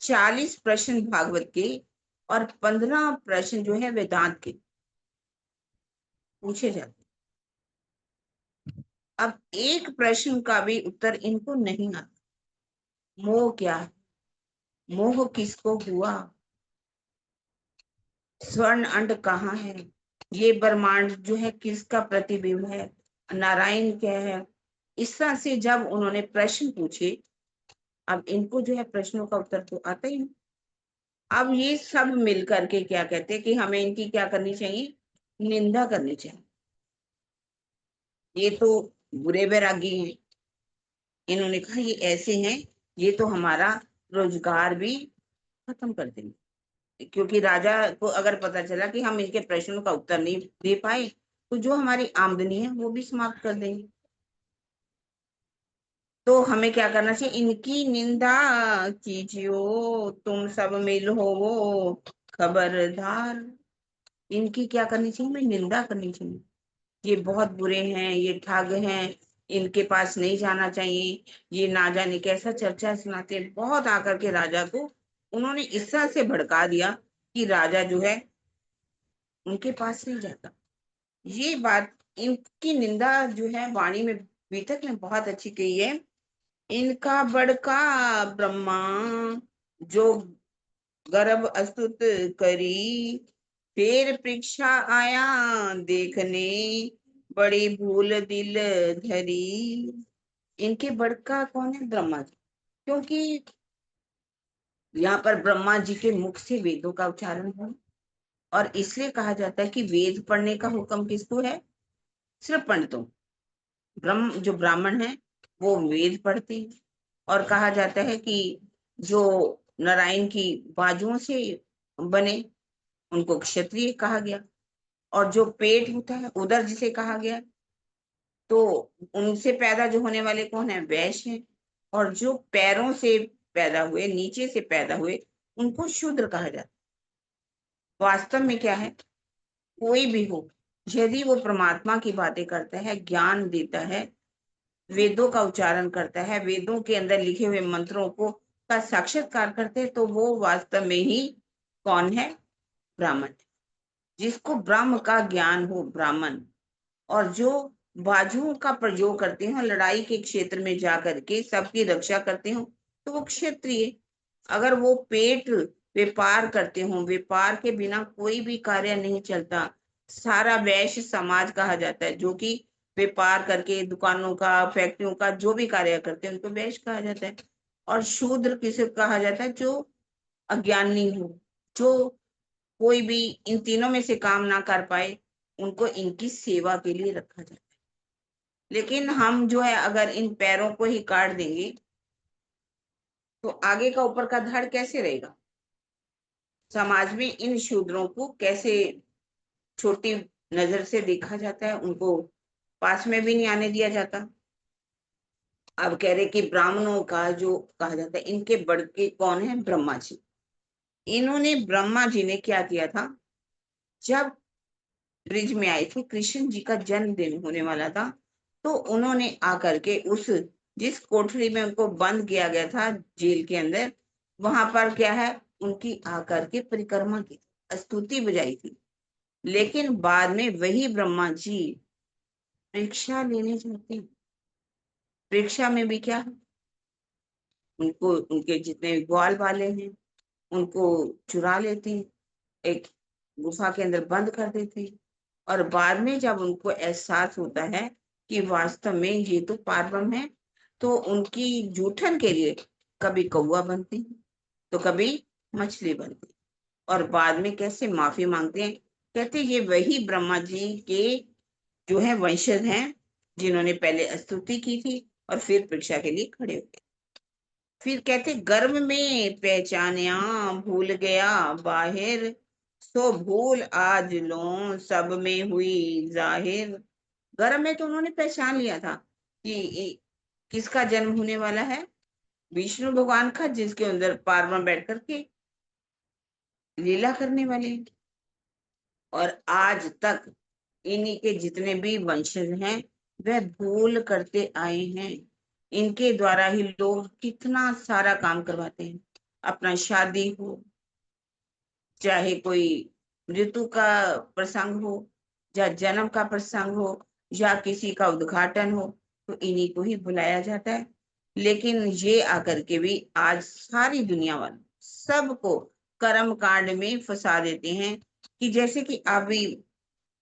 40 प्रश्न भागवत के और 15 प्रश्न जो है वेदांत के पूछे जाते हैं। अब एक प्रश्न का भी उत्तर इनको नहीं आता। मोह क्या है? मोह किसको हुआ? स्वर्ण अंड कहाँ है? ये ब्रह्मांड जो है किसका प्रतिबिंब है? नारायण क्या है? इस तरह से जब उन्होंने प्रश्न पूछे, अब इनको जो है प्रश्नों का उत्तर तो आता ही नहीं। अब ये सब मिल करके क्या कहते हैं कि हमें इनकी क्या करनी चाहिए? निंदा करनी चाहिए। ये तो बुरे वैरागी हैं। इन्होंने कहा ये ऐसे हैं, ये तो हमारा रोजगार भी खत्म कर देंगे। क्योंकि राजा को अगर पता चला कि हम इनके प्रश्नों का उत्तर नहीं दे पाए तो जो हमारी आमदनी है वो भी समाप्त कर देंगे। तो हमें क्या करना चाहिए? इनकी निंदा कीजियो तुम सब मिल हो खबरदार। इनकी क्या करनी चाहिए? हमें निंदा करनी चाहिए। ये बहुत बुरे हैं, ये ठग हैं, इनके पास नहीं जाना चाहिए, ये ना जाने कैसा चर्चा सुनाते हैं। बहुत आकर के राजा को उन्होंने इस तरह से भड़का दिया कि राजा जो है उनके पास नहीं जाता। ये बात इनकी निंदा जो है वाणी में बीतक ने बहुत अच्छी कही है। इनका बड़का ब्रह्मा जो गर्भ अस्तुत करी, फिर परीक्षा आया देखने, बड़ी भूल दिल धरी। इनके बड़का कौन है? ब्रह्मा जी। क्योंकि यहाँ पर ब्रह्मा जी के मुख से वेदों का उच्चारण है, और इसलिए कहा जाता है कि वेद पढ़ने का हुक्म किसको है? सिर्फ पंडितों। ब्रह्म जो ब्राह्मण है वो वेद पढ़ते हैं। और कहा जाता है कि जो नारायण की बाजुओं से बने उनको क्षत्रिय कहा गया, और जो पेट होता है उदर जिसे कहा गया, तो उनसे पैदा जो होने वाले कौन है? वैश्य हैं। और जो पैरों से पैदा हुए, नीचे से पैदा हुए, उनको शूद्र कहा जाता है। वास्तव में क्या है? कोई भी हो, यदि वो परमात्मा की बातें करता है, ज्ञान देता है, वेदों का उच्चारण करता है, वेदों के अंदर लिखे हुए मंत्रों को का साक्षात्कार करते हैं, तो वो वास्तव में ही कौन है? ब्राह्मण। जिसको ब्रह्म का ज्ञान हो, ब्राह्मण। और जो बाजुओं का प्रयोग करते हो, लड़ाई के क्षेत्र में जा करके सबकी रक्षा करते हो, तो वो क्षत्रिय। अगर वो पेट व्यापार करते हो, व्यापार के बिना कोई भी कार्य नहीं चलता। सारा वैश्य समाज कहा जाता है, जो कि व्यापार करके दुकानों का, फैक्ट्रियों का जो भी कार्य करते हैं उनको वैश्य कहा जाता है। और शूद्र किसे कहा जाता है? जो अज्ञानी हो, जो कोई भी इन तीनों में से काम ना कर पाए, उनको इनकी सेवा के लिए रखा जाता है। लेकिन हम जो है अगर इन पैरों को ही काट देंगे तो आगे का ऊपर का धड़ कैसे रहेगा? समाज में इन शूद्रों को कैसे छोटी नजर से देखा जाता है, उनको पास में भी नहीं आने दिया जाता। अब कह रहे कि ब्राह्मणों का जो कहा जाता है, इनके बड़ के कौन है? ब्रह्मा जी। इन्होंने ब्रह्मा जी ने क्या किया था, जब ब्रिज में आए थे, कृष्ण जी का जन्मदिन होने वाला था, तो उन्होंने आकर के उस जिस कोठरी में उनको बंद किया गया था जेल के अंदर, वहां पर क्या है, उनकी आकर के परिक्रमा की, स्तुति बजाई थी। लेकिन बाद में वही ब्रह्मा जी परीक्षा लेने जाते हैं। परीक्षा में भी क्या है, उनको उनके जितने ग्वाल वाले हैं उनको चुरा लेते हैं, एक गुफा के अंदर बंद कर देते हैं। और बाद में जब उनको एहसास होता है कि वास्तव में ये तो पारब्रह्म है, तो उनकी जूठन के लिए कभी कौवा बनती, तो कभी मछली बनती, और बाद में कैसे माफी मांगते हैं, कहते ये वही ब्रह्मा जी के जो है वंशज हैं, जिन्होंने पहले स्तुति की थी और फिर परीक्षा के लिए खड़े हो गए। फिर कहते गर्भ में पहचानिया भूल गया बाहिर, सो भूल आज लो सब में हुई जाहिर। गर्भ में तो उन्होंने पहचान लिया था कि किसका जन्म होने वाला है, विष्णु भगवान का, जिसके अंदर पार्वण बैठ करके लीला करने वाले हैं। और आज तक इन्हीं के जितने भी वंशज हैं वह भूल करते आए हैं। इनके द्वारा ही लोग कितना सारा काम करवाते हैं, अपना शादी हो, चाहे कोई ऋतु का प्रसंग हो, या जन्म का प्रसंग हो, या किसी का उद्घाटन हो, तो इन्हीं को ही बुलाया जाता है। लेकिन ये आकर के भी आज सारी दुनिया वाले सबको कर्म कांड में फंसा देते हैं। कि जैसे कि अभी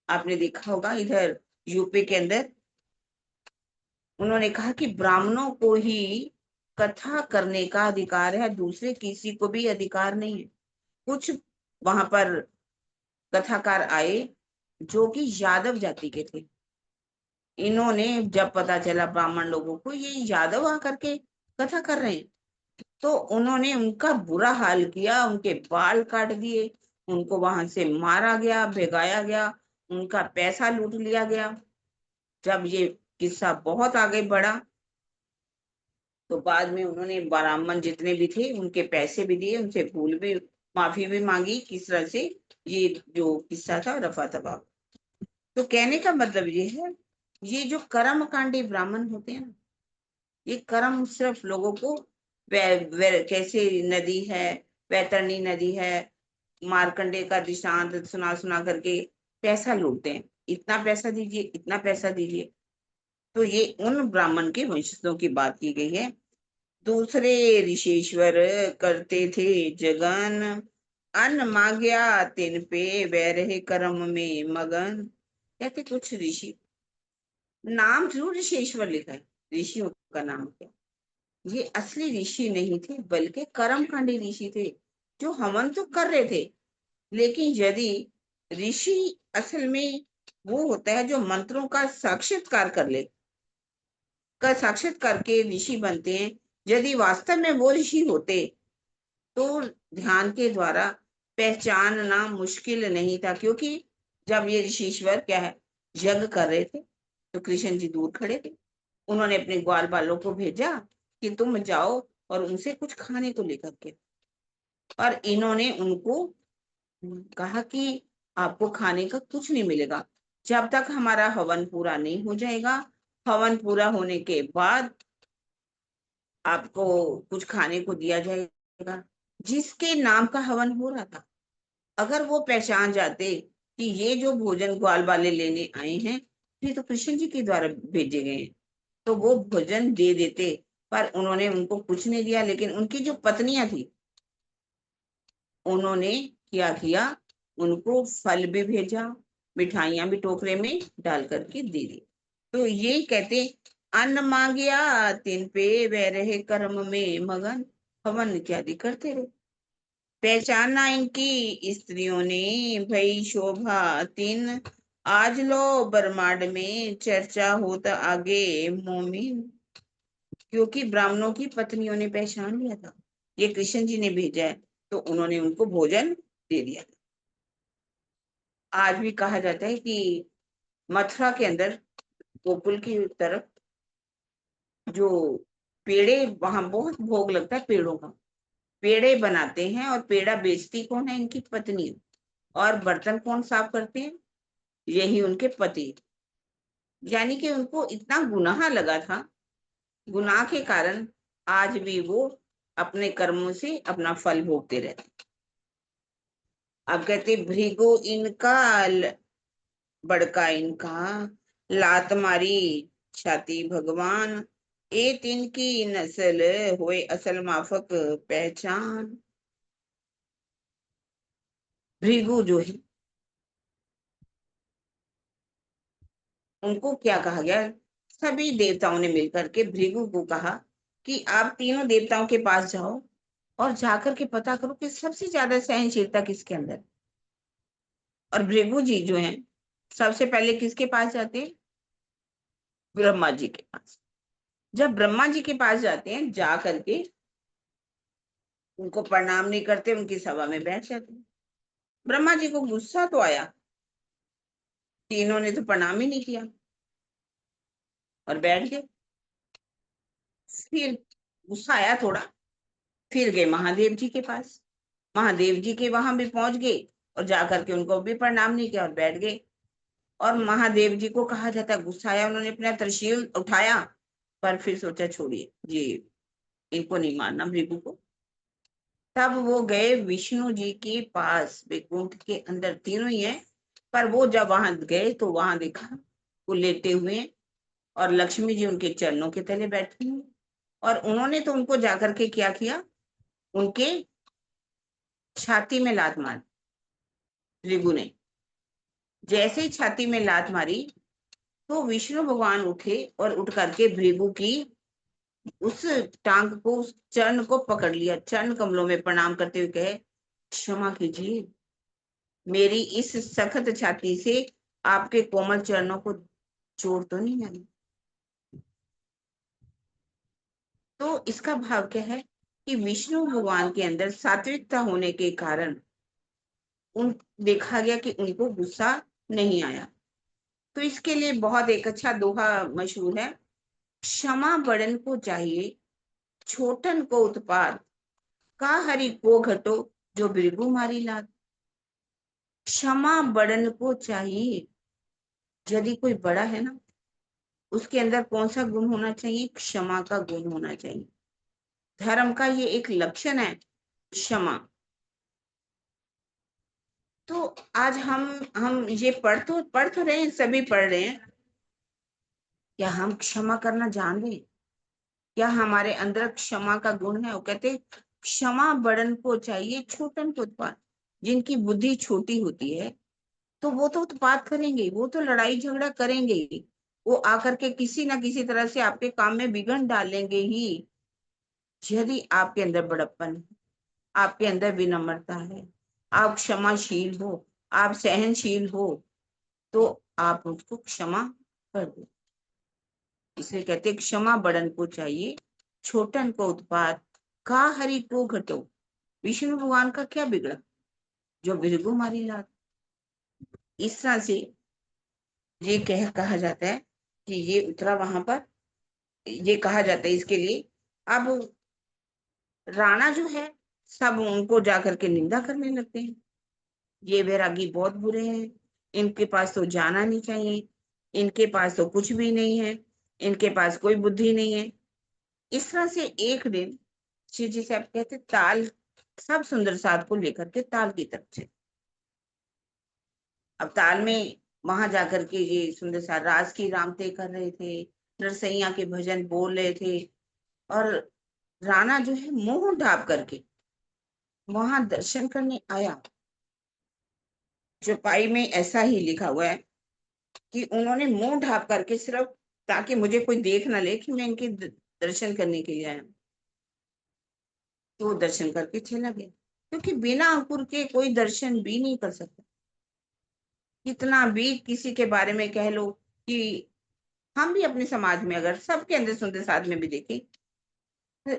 आपने देखा होगा इधर यूपी के अंदर उन्होंने कहा कि ब्राह्मणों को ही कथा करने का अधिकार है, दूसरे किसी को भी अधिकार नहीं है। कुछ वहां पर कथाकार आए जो कि यादव जाति के थे। इन्होंने जब पता चला ब्राह्मण लोगों को ये यादव आकर के कथा कर रहे हैं, तो उन्होंने उनका बुरा हाल किया, उनके बाल काट दिए, उनको वहां से मारा गया, भगाया गया, उनका पैसा लूट लिया गया। जब ये किस्सा बहुत आगे बढ़ा, तो बाद में उन्होंने ब्राह्मण जितने भी थे उनके पैसे भी दिए, उनसे भूल भी माफी भी मांगी, किस तरह से ये जो किस्सा था रफा दफा। तो कहने का मतलब ये है, ये जो कर्म कांडी ब्राह्मण होते हैं ना, ये कर्म सिर्फ लोगों को कैसे नदी है, वैतरणी नदी है, मार्कंडे का दृष्टांत सुना सुना करके पैसा लूटते हैं, इतना पैसा दीजिए, इतना पैसा दीजिए। तो ये उन ब्राह्मण के वंशजों की बात की गई है। दूसरे ऋषेश्वर करते थे जगन, अन्न मांग्या तिन पे वह रहे कर्म में मगन। कहते कुछ ऋषि, नाम जरूर ऋषेश्वर लिखा है, ऋषियों का नाम क्या, ये असली ऋषि नहीं थे, बल्कि कर्मकांडी ऋषि थे, जो हवन तो कर रहे थे। लेकिन यदि ऋषि असल में वो होता है जो मंत्रों का साक्षात्कार कर ले, का साक्षात करके ऋषि बनते हैं। यदि वास्तव में वो ऋषि होते तो ध्यान के द्वारा पहचानना मुश्किल नहीं था, क्योंकि जब ये ऋषिश्वर क्या है यज्ञ कर रहे थे, तो कृष्ण जी दूर खड़े थे। उन्होंने अपने ग्वाल बालों को भेजा कि तुम जाओ और उनसे कुछ खाने को लेकर के, और इन्होंने उनको कहा कि आपको खाने का कुछ नहीं मिलेगा जब तक हमारा हवन पूरा नहीं हो जाएगा। हवन पूरा होने के बाद आपको कुछ खाने को दिया जाएगा। जिसके नाम का हवन हो रहा था, अगर वो पहचान जाते कि ये जो भोजन ग्वाल वाले लेने आए हैं ये तो कृष्ण जी के द्वारा भेजे गए हैं, तो वो भोजन दे देते। पर उन्होंने उनको कुछ नहीं दिया। लेकिन उनकी जो पत्नियां थी उन्होंने क्या किया, उनको फल भी भेजा, मिठाइयां भी टोकरे में डाल करके दे दी। तो ये कहते अन्न मांगिया तिन पे वह रहे कर्म में मगन, हवन इत्यादि करते रहे। पहचाना इनकी स्त्रियों ने भई शोभा तीन, आज लो ब्रह्मांड में चर्चा होता आगे मोमिन। क्योंकि ब्राह्मणों की पत्नियों ने पहचान लिया था ये कृष्ण जी ने भेजा है, तो उन्होंने उनको भोजन दे दिया। आज भी कहा जाता है कि मथुरा के अंदर गोकुल की तरफ जो पेड़े, वहां बहुत भोग लगता है पेड़ों का, पेड़े बनाते हैं और पेड़ा बेचती कौन है? इनकी पत्नी। और बर्तन कौन साफ करते हैं? यही उनके पति। यानी कि उनको इतना गुनाह लगा था, गुनाह के कारण आज भी वो अपने कर्मों से अपना फल भोगते रहते। अब कहते भृगु इनका बड़का इनका, लात मारी छाती भगवान, ए तिन की नस्ल होए असल माफक पहचान। भृगु जो है, उनको क्या कहा गया? सभी देवताओं ने मिलकर के भृगु को कहा कि आप तीनों देवताओं के पास जाओ और जाकर के पता करो कि सबसे ज्यादा सहनशीलता किसके अंदर है। और भृगु जी जो हैं, सबसे पहले किसके पास जाते हैं? ब्रह्मा जी के पास। जब ब्रह्मा जी के पास जाते हैं, जा करके उनको प्रणाम नहीं करते, उनकी सभा में बैठ जाते हैं। ब्रह्मा जी को गुस्सा तो आया, तीनों ने तो प्रणाम ही नहीं किया और बैठ गए। फिर गुस्सा आया थोड़ा, फिर गए महादेव जी के पास। महादेव जी के वहां भी पहुंच गए और जाकर के उनको भी प्रणाम नहीं किया और बैठ गए। और महादेव जी को कहा जाता है गुस्सा आया, उन्होंने अपना त्रिशूल उठाया, पर फिर सोचा छोड़िए जी, इनको नहीं मारना भृगु को। तब वो गए विष्णु जी के पास, वैकुंठ के अंदर तीनों ही है। पर वो जब वहां गए तो वहां देखा वो लेटे हुए हैं और लक्ष्मी जी उनके चरणों के तले बैठी हुई। और उन्होंने तो उनको जाकर के क्या किया? उनके छाती में लात मारी। भृगु ने जैसे ही छाती में लात मारी, तो विष्णु भगवान उठे और उठ करके भृगु की उस टांग को, उस चरण को पकड़ लिया, चरण कमलों में प्रणाम करते हुए कहे, क्षमा कीजिए, मेरी इस सख्त छाती से आपके कोमल चरणों को चोट तो नहीं लगी? तो इसका भाव क्या है कि विष्णु भगवान के अंदर सात्विकता होने के कारण उन देखा गया कि उनको गुस्सा नहीं आया। तो इसके लिए बहुत एक अच्छा दोहा मशहूर है, क्षमा बड़न को चाहिए, छोटन को उत्पात, का हरि को घटो, जो भृगु मारी लात। क्षमा बड़न को चाहिए, यदि कोई बड़ा है ना, उसके अंदर कौन सा गुण होना चाहिए? क्षमा का गुण होना चाहिए। धर्म का ये एक लक्षण है, क्षमा। तो आज हम ये पढ़ तो रहे हैं, सभी पढ़ रहे हैं। क्या हम क्षमा करना जान रहे हैं? क्या हमारे अंदर क्षमा का गुण है? वो कहते क्षमा बड़न को चाहिए, छोटन को उत्पात। जिनकी बुद्धि छोटी होती है तो वो तो उत्पात करेंगे, वो तो लड़ाई झगड़ा करेंगे ही। वो आकर के किसी ना किसी तरह से आपके काम में विघ्न डालेंगे ही। यदि आपके अंदर बड़प्पन है, आपके अंदर विनम्रता है, आप क्षमाशील हो, आप सहनशील हो, तो आप उसको क्षमा कर दो। इसलिए कहते क्षमा बड़न को चाहिए, छोटन को उत्पात, का हरि को घटो। विष्णु भगवान का क्या बिगड़ा जो भृगु मारी लात? इस तरह से ये कहा जाता है कि ये उतरा वहां पर, ये कहा जाता है इसके लिए। अब राणा जो है, सब उनको जाकर के निंदा करने लगते हैं, ये वैरागी बहुत बुरे हैं, इनके पास तो जाना नहीं चाहिए, इनके पास तो कुछ भी नहीं है, इनके पास कोई बुद्धि नहीं है। इस तरह से एक दिन शिव जी साहब कहते ताल, सब सुंदर साध को लेकर के ताल की तरफ से। अब ताल में वहां जाकर के ये सुंदर साध रास की रामते कर रहे थे, नरसैया के भजन बोल रहे थे। और राणा जो है मुंह ढाप करके वहां दर्शन करने आया। चौपाई में ऐसा ही लिखा हुआ है कि उन्होंने मुंह ढाप करके, सिर्फ ताकि मुझे कोई देख ना ले कि मैं इनके दर्शन करने के लिए आया, तो वो दर्शन करके चला गया। क्योंकि बिना अंकुर के कोई दर्शन भी नहीं कर सकता। कितना भी किसी के बारे में कह लो कि हम भी अपने समाज में अगर सबके अंदर सुंदर साध में भी देखें, तो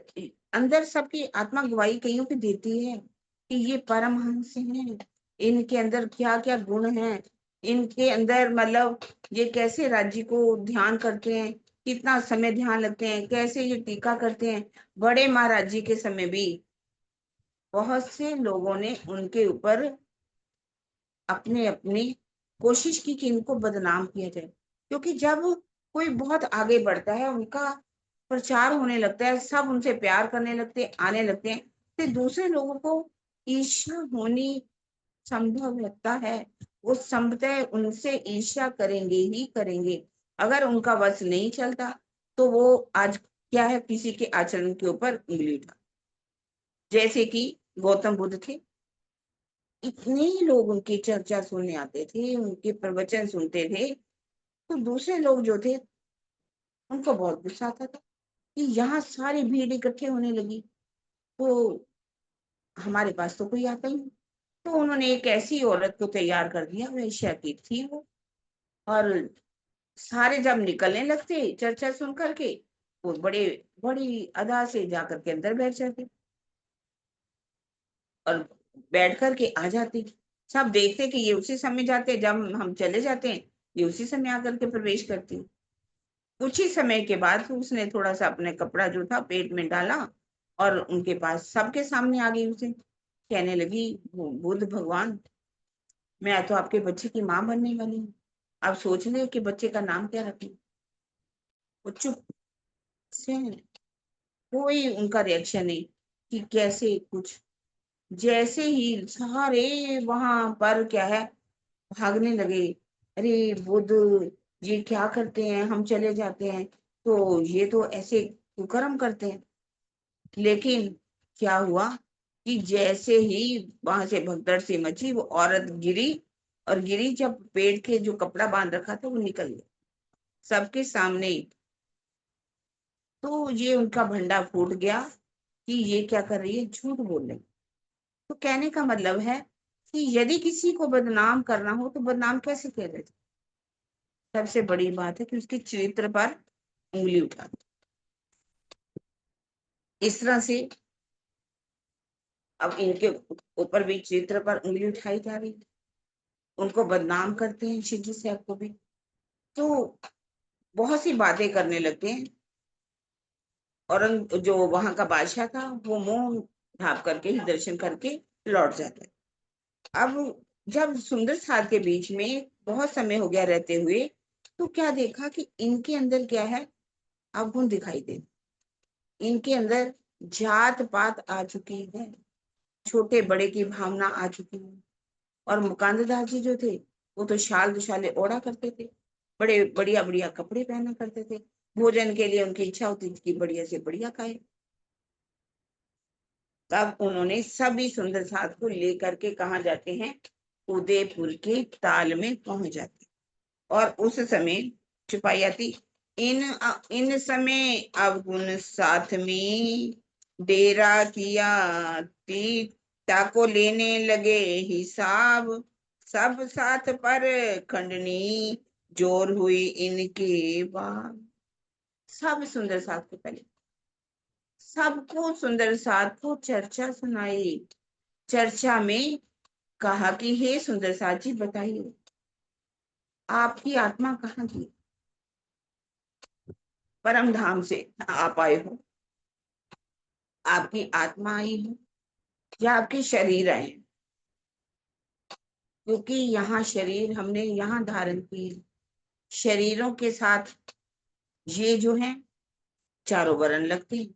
अंदर सबकी आत्मा गवाही कईयों की देती है कि ये परमहंस हैं, इनके अंदर क्या क्या गुण हैं, इनके अंदर मतलब ये कैसे राज्य को ध्यान करते हैं, कितना समय ध्यान लगते हैं, कैसे ये टीका करते हैं। बड़े महाराज जी के समय भी बहुत से लोगों ने उनके ऊपर अपने अपनी कोशिश की कि इनको बदनाम किया जाए, क्योंकि जब कोई बहुत आगे बढ़ता है, उनका प्रचार होने लगता है, सब उनसे प्यार करने लगते हैं, आने लगते हैं, फिर दूसरे लोगों को ईर्ष्या होनी संभव लगता है। वो संभवतः उनसे ईर्ष्या करेंगे ही करेंगे। अगर उनका वश नहीं चलता तो वो आज क्या है, किसी के आचरण के ऊपर उंगली उठा, जैसे कि गौतम बुद्ध थे। इतने लोग उनकी चर्चा सुनने आते थे, उनके प्रवचन सुनते थे, तो दूसरे लोग जो थे उनको बहुत गुस्सा आता था कि यहाँ सारी भीड़ इकट्ठे होने लगी, तो हमारे पास तो कोई आता ही नहीं। तो उन्होंने एक ऐसी औरत को तैयार कर दिया, वेश्या की थी वो, और सारे जब निकलने लगते चर्चा सुन करके, वो बड़े बड़ी अदा से जाकर के अंदर बैठ जाते और बैठ करके आ जाती। सब देखते कि ये उसी समय जाते, जब हम चले जाते हैं ये उसी समय आकर के प्रवेश करती। कुछ ही समय के बाद उसने थोड़ा सा अपने कपड़ा जो था पेट में डाला और उनके पास सबके सामने आ गई। उसे कहने लगी, बुद्ध भगवान, मैं तो आपके बच्चे की माँ बनने वाली हूँ, अब सोच ले कि बच्चे का नाम क्या रखें। वो चुप से, कोई उनका रिएक्शन नहीं कि कैसे कुछ। जैसे ही सारे वहां पर क्या है भागने लगे, अरे बुद्ध ये क्या करते हैं, हम चले जाते हैं तो ये तो ऐसे कुकर्म करते हैं। लेकिन क्या हुआ कि जैसे ही वहां से भगदड़ सी मची, वो औरत गिरी, और गिरी जब पेड़ के जो कपड़ा बांध रखा था वो निकल गया सबके सामने ही। तो ये उनका भंडा फूट गया कि ये क्या कर रही है, झूठ बोल रही। तो कहने का मतलब है कि यदि किसी को बदनाम करना हो तो बदनाम कैसे किया जाए। सबसे बड़ी बात है कि उसके चरित्र पर उंगली उठा दो। इस तरह से अब इनके ऊपर भी चरित्र पर उंगली उठाई जा रही है, उनको बदनाम करते हैं, शिवजी साहब को भी। तो बहुत सी बातें करने लगते हैं। औरंग जो वहां का बादशाह था वो मुंह ढाप करके ही दर्शन करके लौट जाता है। अब जब सुंदर साध के बीच में बहुत समय हो गया रहते हुए, तो क्या देखा कि इनके अंदर क्या है, अवगुण दिखाई दे। इनके अंदर जात पात आ चुकी है, छोटे बड़े की भावना आ चुकी है। और मुकांददास जी जो थे वो तो शाल दुशाले ओढ़ा करते थे, बड़े बढ़िया बढ़िया कपड़े पहना करते थे। भोजन के लिए उनकी इच्छा होती थी कि बढ़िया से बढ़िया खाए। तब उन्होंने सभी सुंदर साथ को लेकर के कहाँ जाते हैं, उदयपुर के ताल में पहुंच जाते। और उस समय छुपाई आती, इन समय अवगुण साथ में डेरा किया, तीता को लेने लगे हिसाब, सब साथ पर खंडनी जोर हुई इनके बाद। सब सुंदर साथ को पहले सबको सुंदर साथ को चर्चा सुनाई। चर्चा में कहा कि हे सुंदर साथ जी बताइए, आपकी आत्मा कहाँ की, परम धाम से आप आए हो, आपकी आत्मा आई है या आपके शरीर आए हैं? क्योंकि यहाँ शरीर हमने यहाँ धारण की है। शरीरों के साथ ये जो है चारों वर्ण लगते हैं,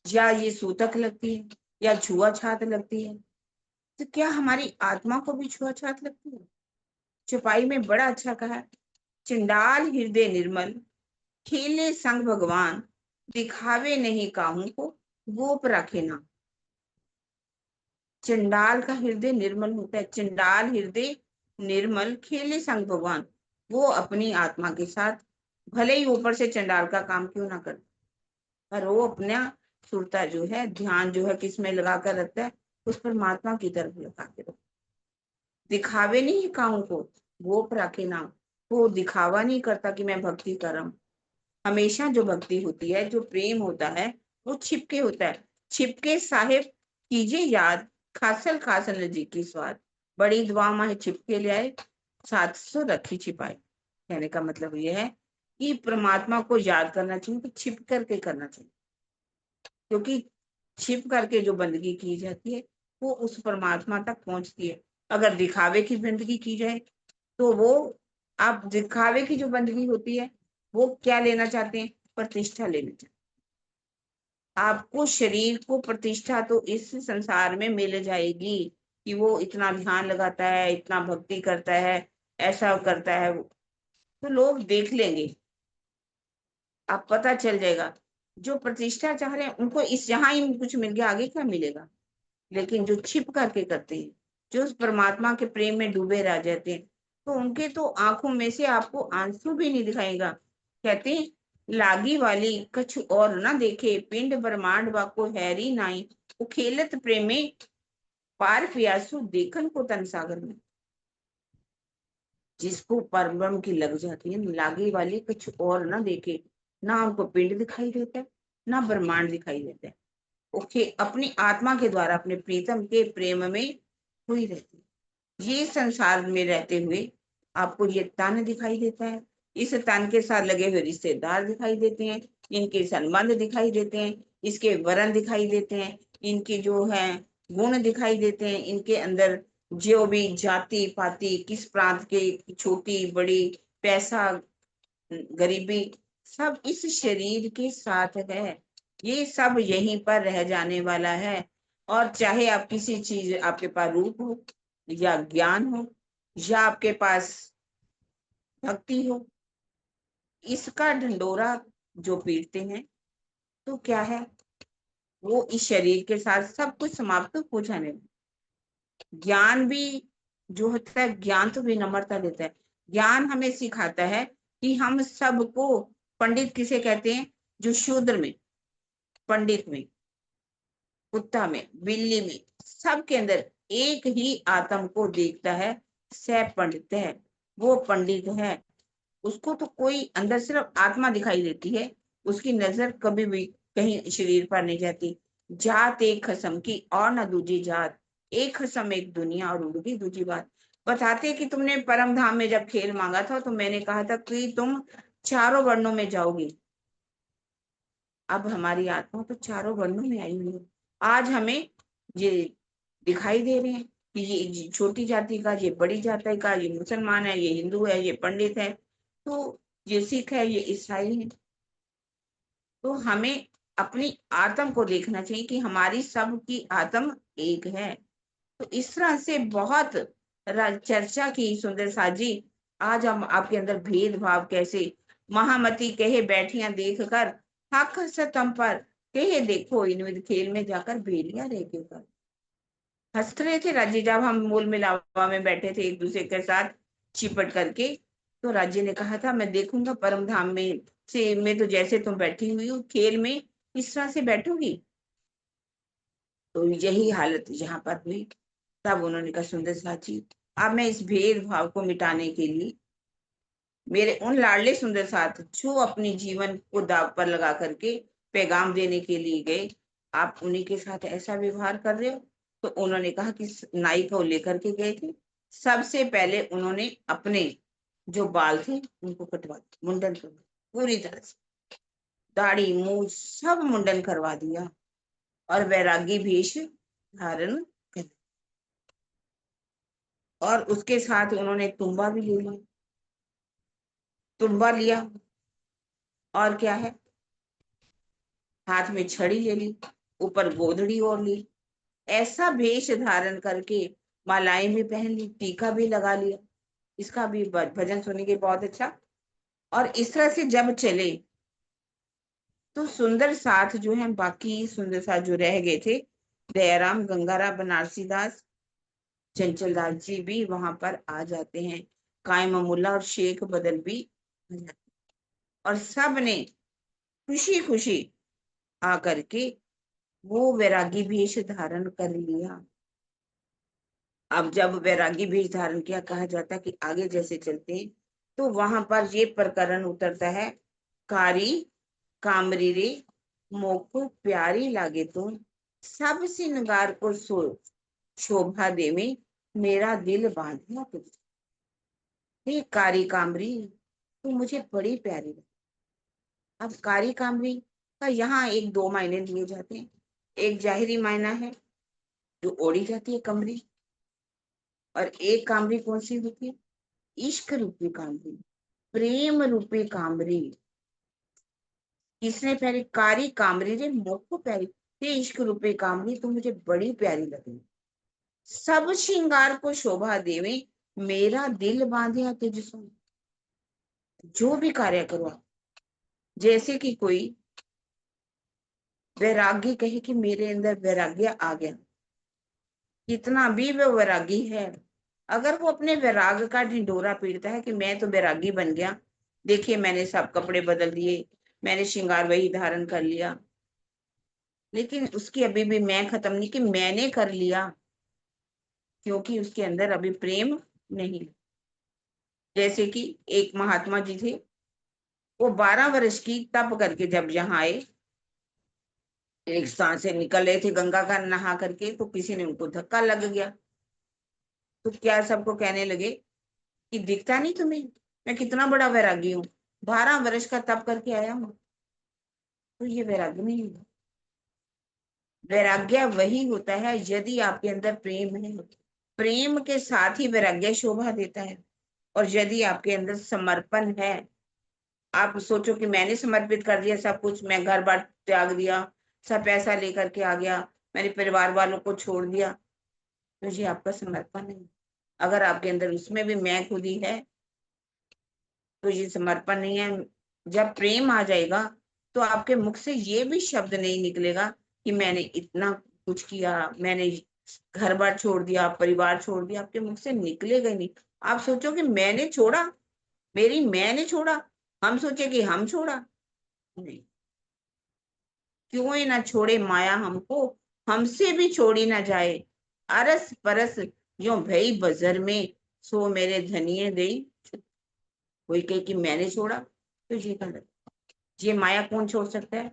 या ये सूतक लगती है, या छुआछात लगती है। तो क्या हमारी आत्मा को भी छुआछात लगती है? चौपाई में बड़ा अच्छा कहा, चंडाल हृदय निर्मल, खेले संग भगवान, दिखावे नहीं काहू को, गोप रखे ना। चंडाल का हृदय निर्मल होता है, चंडाल हृदय निर्मल, खेले संग भगवान। वो अपनी आत्मा के साथ भले ही ऊपर से चंडाल का काम क्यों ना करे, पर वो अपना सुरता जो है, ध्यान जो है किस में लगा कर रखता है, उस परमात्मा की तरफ लगा के रखता। दिखावे नहीं काहू को, गोप रखे ना। वो दिखावा नहीं करता कि मैं भक्ति कर रहा हूँ। हमेशा जो भक्ति होती है, जो प्रेम होता है, वो छिप के होता है। छिपके साहेब कीजिए याद, खासल खासल नजीकी स्वाद, बड़ी दुआ माहे छिपके ले आए, 700 रखी छिपाई। कहने का मतलब ये है कि परमात्मा को याद करना चाहिए, तो छिप करके करना चाहिए, क्योंकि छिप करके जो बंदगी की जाती है वो उस परमात्मा तक पहुंचती है। अगर दिखावे की बंदगी की जाए तो वो, आप दिखावे की जो बंदगी होती है वो क्या लेना चाहते हैं? प्रतिष्ठा लेना चाहते हैं। आपको शरीर को प्रतिष्ठा तो इस संसार में मिल जाएगी कि वो इतना ध्यान लगाता है, इतना भक्ति करता है, ऐसा करता है, तो लोग देख लेंगे, आप पता चल जाएगा। जो प्रतिष्ठा चाह रहे हैं उनको इस यहाँ ही कुछ मिल गया, आगे क्या मिलेगा? लेकिन जो छिप करके करते हैं, जो उस परमात्मा के प्रेम में डूबे रह जाते हैं, तो उनके तो आंखों में से आपको आंसू भी नहीं दिखाएगा। कहते हैं, लागी वाली कछु और ना देखे, पिंड ब्रह्मांड वाको हैरी नाई, वो खेलत प्रेमे पार पियासु देखन को तन सागर में। जिसको परब्रह्म की लग जाती है, लागी वाली कुछ और ना देखे, ना उनको पिंड दिखाई देता है, ना ब्रह्मांड दिखाई देता है, ओके, अपनी आत्मा के द्वारा अपने प्रीतम के प्रेम में हुई रहती है। ये संसार में रहते हुए आपको ये तन दिखाई देता है, इस तन के साथ लगे हुए रिश्तेदार दिखाई देते हैं, इनके संबंध दिखाई देते हैं, इसके वरण दिखाई देते हैं, इनके जो है गुण दिखाई देते हैं, इनके अंदर जो भी जाति पाति, किस प्रांत के, छोटी बड़ी, पैसा गरीबी, सब इस शरीर के साथ है। ये सब यहीं पर रह जाने वाला है। और चाहे आप किसी चीज, आपके पास रूप हो या ज्ञान हो या आपके पास भक्ति हो, इसका ढंडोरा जो पीटते हैं तो क्या है, वो इस शरीर के साथ सब कुछ समाप्त हो जाने में। ज्ञान भी जो होता है, ज्ञान तो विनम्रता देता है। ज्ञान हमें सिखाता है कि हम सबको, पंडित किसे कहते हैं? जो शूद्र में, पंडित में, कुत्ता में, बिल्ली में, सबके अंदर एक ही आत्म को देखता है, सह पंडित है, वो पंडित है। उसको तो कोई अंदर सिर्फ आत्मा दिखाई देती है, उसकी नजर कभी भी कहीं शरीर पर नहीं जाती। जात एक खसम की और ना दूजी जात, एक खसम एक दुनिया और उनकी दूजी बात। बताते कि तुमने परम धाम में जब खेल मांगा था तो मैंने कहा था कि तुम चारों वर्णों में जाओगे। अब हमारी आत्मा तो चारों वर्णों में आई हुई है। आज हमें ये दिखाई दे रहे हैं कि ये छोटी जाति का, ये बड़ी जाति का, ये मुसलमान है, ये हिंदू है, ये पंडित है, तो ये सिख है, ये ईसाई है। तो हमें अपनी आत्म को देखना चाहिए कि हमारी सबकी आत्म एक है। तो इस तरह से बहुत चर्चा की सुंदर साजी। आज हम आपके अंदर भेदभाव कैसे, महामती कहे बैठिया देख कर, हक सतम पर कहे देखो इन खेल में जाकर भेड़िया रह के कर। हंस रहे थे राजी जब हम मूल मिलावा में बैठे थे एक दूसरे के साथ चिपट करके। तो राजी ने कहा था, मैं देखूंगा परम धाम में तो जैसे तुम बैठी हुई हो खेल में, इस तरह से बैठोगी। तो यही हालत यहाँ पर हुई। तब उन्होंने कहा, सुंदर साची, अब मैं इस भेदभाव को मिटाने के लिए मेरे उन लाडले सुंदर साथ जो अपने जीवन को दाव पर लगा करके पैगाम देने के लिए गए, आप उन्हीं के साथ ऐसा व्यवहार कर रहे हो। तो उन्होंने कहा कि नाई को लेकर के गए थे। सबसे पहले उन्होंने अपने जो बाल थे उनको कटवा दिया, मुंडन कर दिया पूरी तरह से, दाढ़ी मूछ सब मुंडन करवा दिया और वैरागी भेष धारण कर। और उसके साथ उन्होंने तुम्बा भी ले लिया, तुम्बा लिया, और क्या है, हाथ में छड़ी ले ली, ऊपर गोधड़ी ओढ़ ली, ऐसा भेष धारण करके मालाएं भी पहन ली, टीका भी लगा लिया। इसका भी भजन सुनेंगे बहुत अच्छा। और इस तरह से जब चले तो सुंदर साथ जो है, बाकी सुंदर साथ जो रह गए थे, दयाराम, गंगाराम, बनारसी दास, चंचल दास जी भी वहां पर आ जाते हैं, कायम मुल्ला और शेख बदल भी आ जाते हैं। और सब ने खुशी खुशी आकर के वो वैरागी भेष धारण कर लिया। अब जब वैरागी भेष धारण किया, कहा जाता है कि आगे जैसे चलते हैं तो वहां पर ये प्रकरण उतरता है, कारी कामरी रे मोको प्यारी लागे तुम, सब श्रृंगार को शोभा देवे, मेरा दिल बांधिया तुझसे। हे कारी कामरी, तू मुझे बड़ी प्यारी लगी। अब कारी कामरी का यहाँ एक दो मायने दिए जाते हैं। एक जाहिरी मायना है जो ओढ़ी जाती है कमरी, और एक कामरी कौन सी होती है? इश्क रूपी कामरी, प्रेम रूपी कामरी। किसने प्यारी? कारी कामरी रे मोको प्यारी, हे इश्क रूपी कामरी तू मुझे बड़ी प्यारी लगी। सब श्रृंगार को शोभा देवे, मेरा दिल बांधे तुझसे। जो भी कार्य करो आप, जैसे कि कोई वैरागी कहे कि मेरे अंदर वैराग्य आ गया, कितना भी वो वैरागी है, अगर वो अपने वैराग का ढिंडोरा पीटता है कि मैं तो वैरागी बन गया, देखिए मैंने सब कपड़े बदल दिए, मैंने श्रृंगार वही धारण कर लिया, लेकिन उसकी अभी भी मैं खत्म नहीं कि मैंने कर लिया, क्योंकि उसके अंदर अभी प्रेम नहीं। जैसे कि एक महात्मा जी थे, वो 12 वर्ष की तप करके जब यहाँ आए, एक स्थान से निकल रहे थे गंगा का नहा करके, तो किसी ने उनको धक्का लग गया। तो क्या सबको कहने लगे कि दिखता नहीं तुम्हें मैं कितना बड़ा वैरागी हूँ, 12 वर्ष का तप करके आया हूँ। तो ये वैराग्य नहीं है। वैराग्य वही होता है यदि आपके अंदर प्रेम है, प्रेम के साथ ही वैराग्य शोभा देता है। और यदि आपके अंदर समर्पण है, आप सोचो कि मैंने समर्पित कर दिया सब कुछ, मैं घर बार त्याग दिया, सब पैसा लेकर के आ गया, मैंने परिवार वालों को छोड़ दिया, तो ये आपका समर्पण है। अगर आपके अंदर उसमें भी मैं खुदी है, तो ये समर्पण नहीं है। जब प्रेम आ जाएगा तो आपके मुख से ये भी शब्द नहीं निकलेगा कि मैंने इतना कुछ किया, मैंने घर बार छोड़ दिया, परिवार छोड़ दिया, आपके मुख से निकलेगा ही नहीं। आप सोचो कि मैंने छोड़ा, मेरी मैंने छोड़ा, हम सोचे कि हम छोड़ा, नहीं। क्यों ही ना छोड़े माया हमको, हमसे भी छोड़ी ना जाए, अरस परस यो भई बजर में, सो मेरे धनिये दई। कोई कहे कि मैंने छोड़ा, तो ये गलत। ये माया कौन छोड़ सकता है?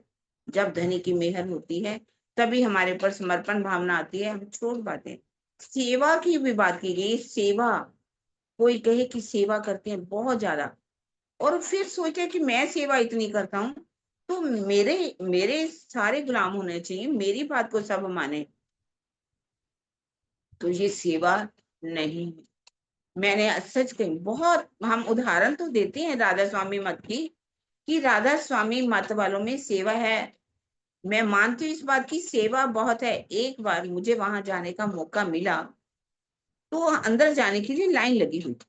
जब धनी की मेहर होती है तभी हमारे ऊपर समर्पण भावना आती है, हम छोड़ पाते हैं। सेवा की भी बात की गई, सेवा। कोई कहे कि सेवा करते हैं बहुत ज्यादा, और फिर सोचे कि मैं सेवा इतनी करता हूँ, तो मेरे मेरे सारे गुलाम होने चाहिए, मेरी बात को सब माने, तो ये सेवा नहीं। मैंने सच कही, बहुत हम उदाहरण तो देते हैं राधा स्वामी मत की, कि राधा स्वामी मत वालों में सेवा है। मैं मानती हूँ इस बात की, सेवा बहुत है। एक बार मुझे वहां जाने का मौका मिला, तो अंदर जाने के लिए लाइन लगी हुई थी,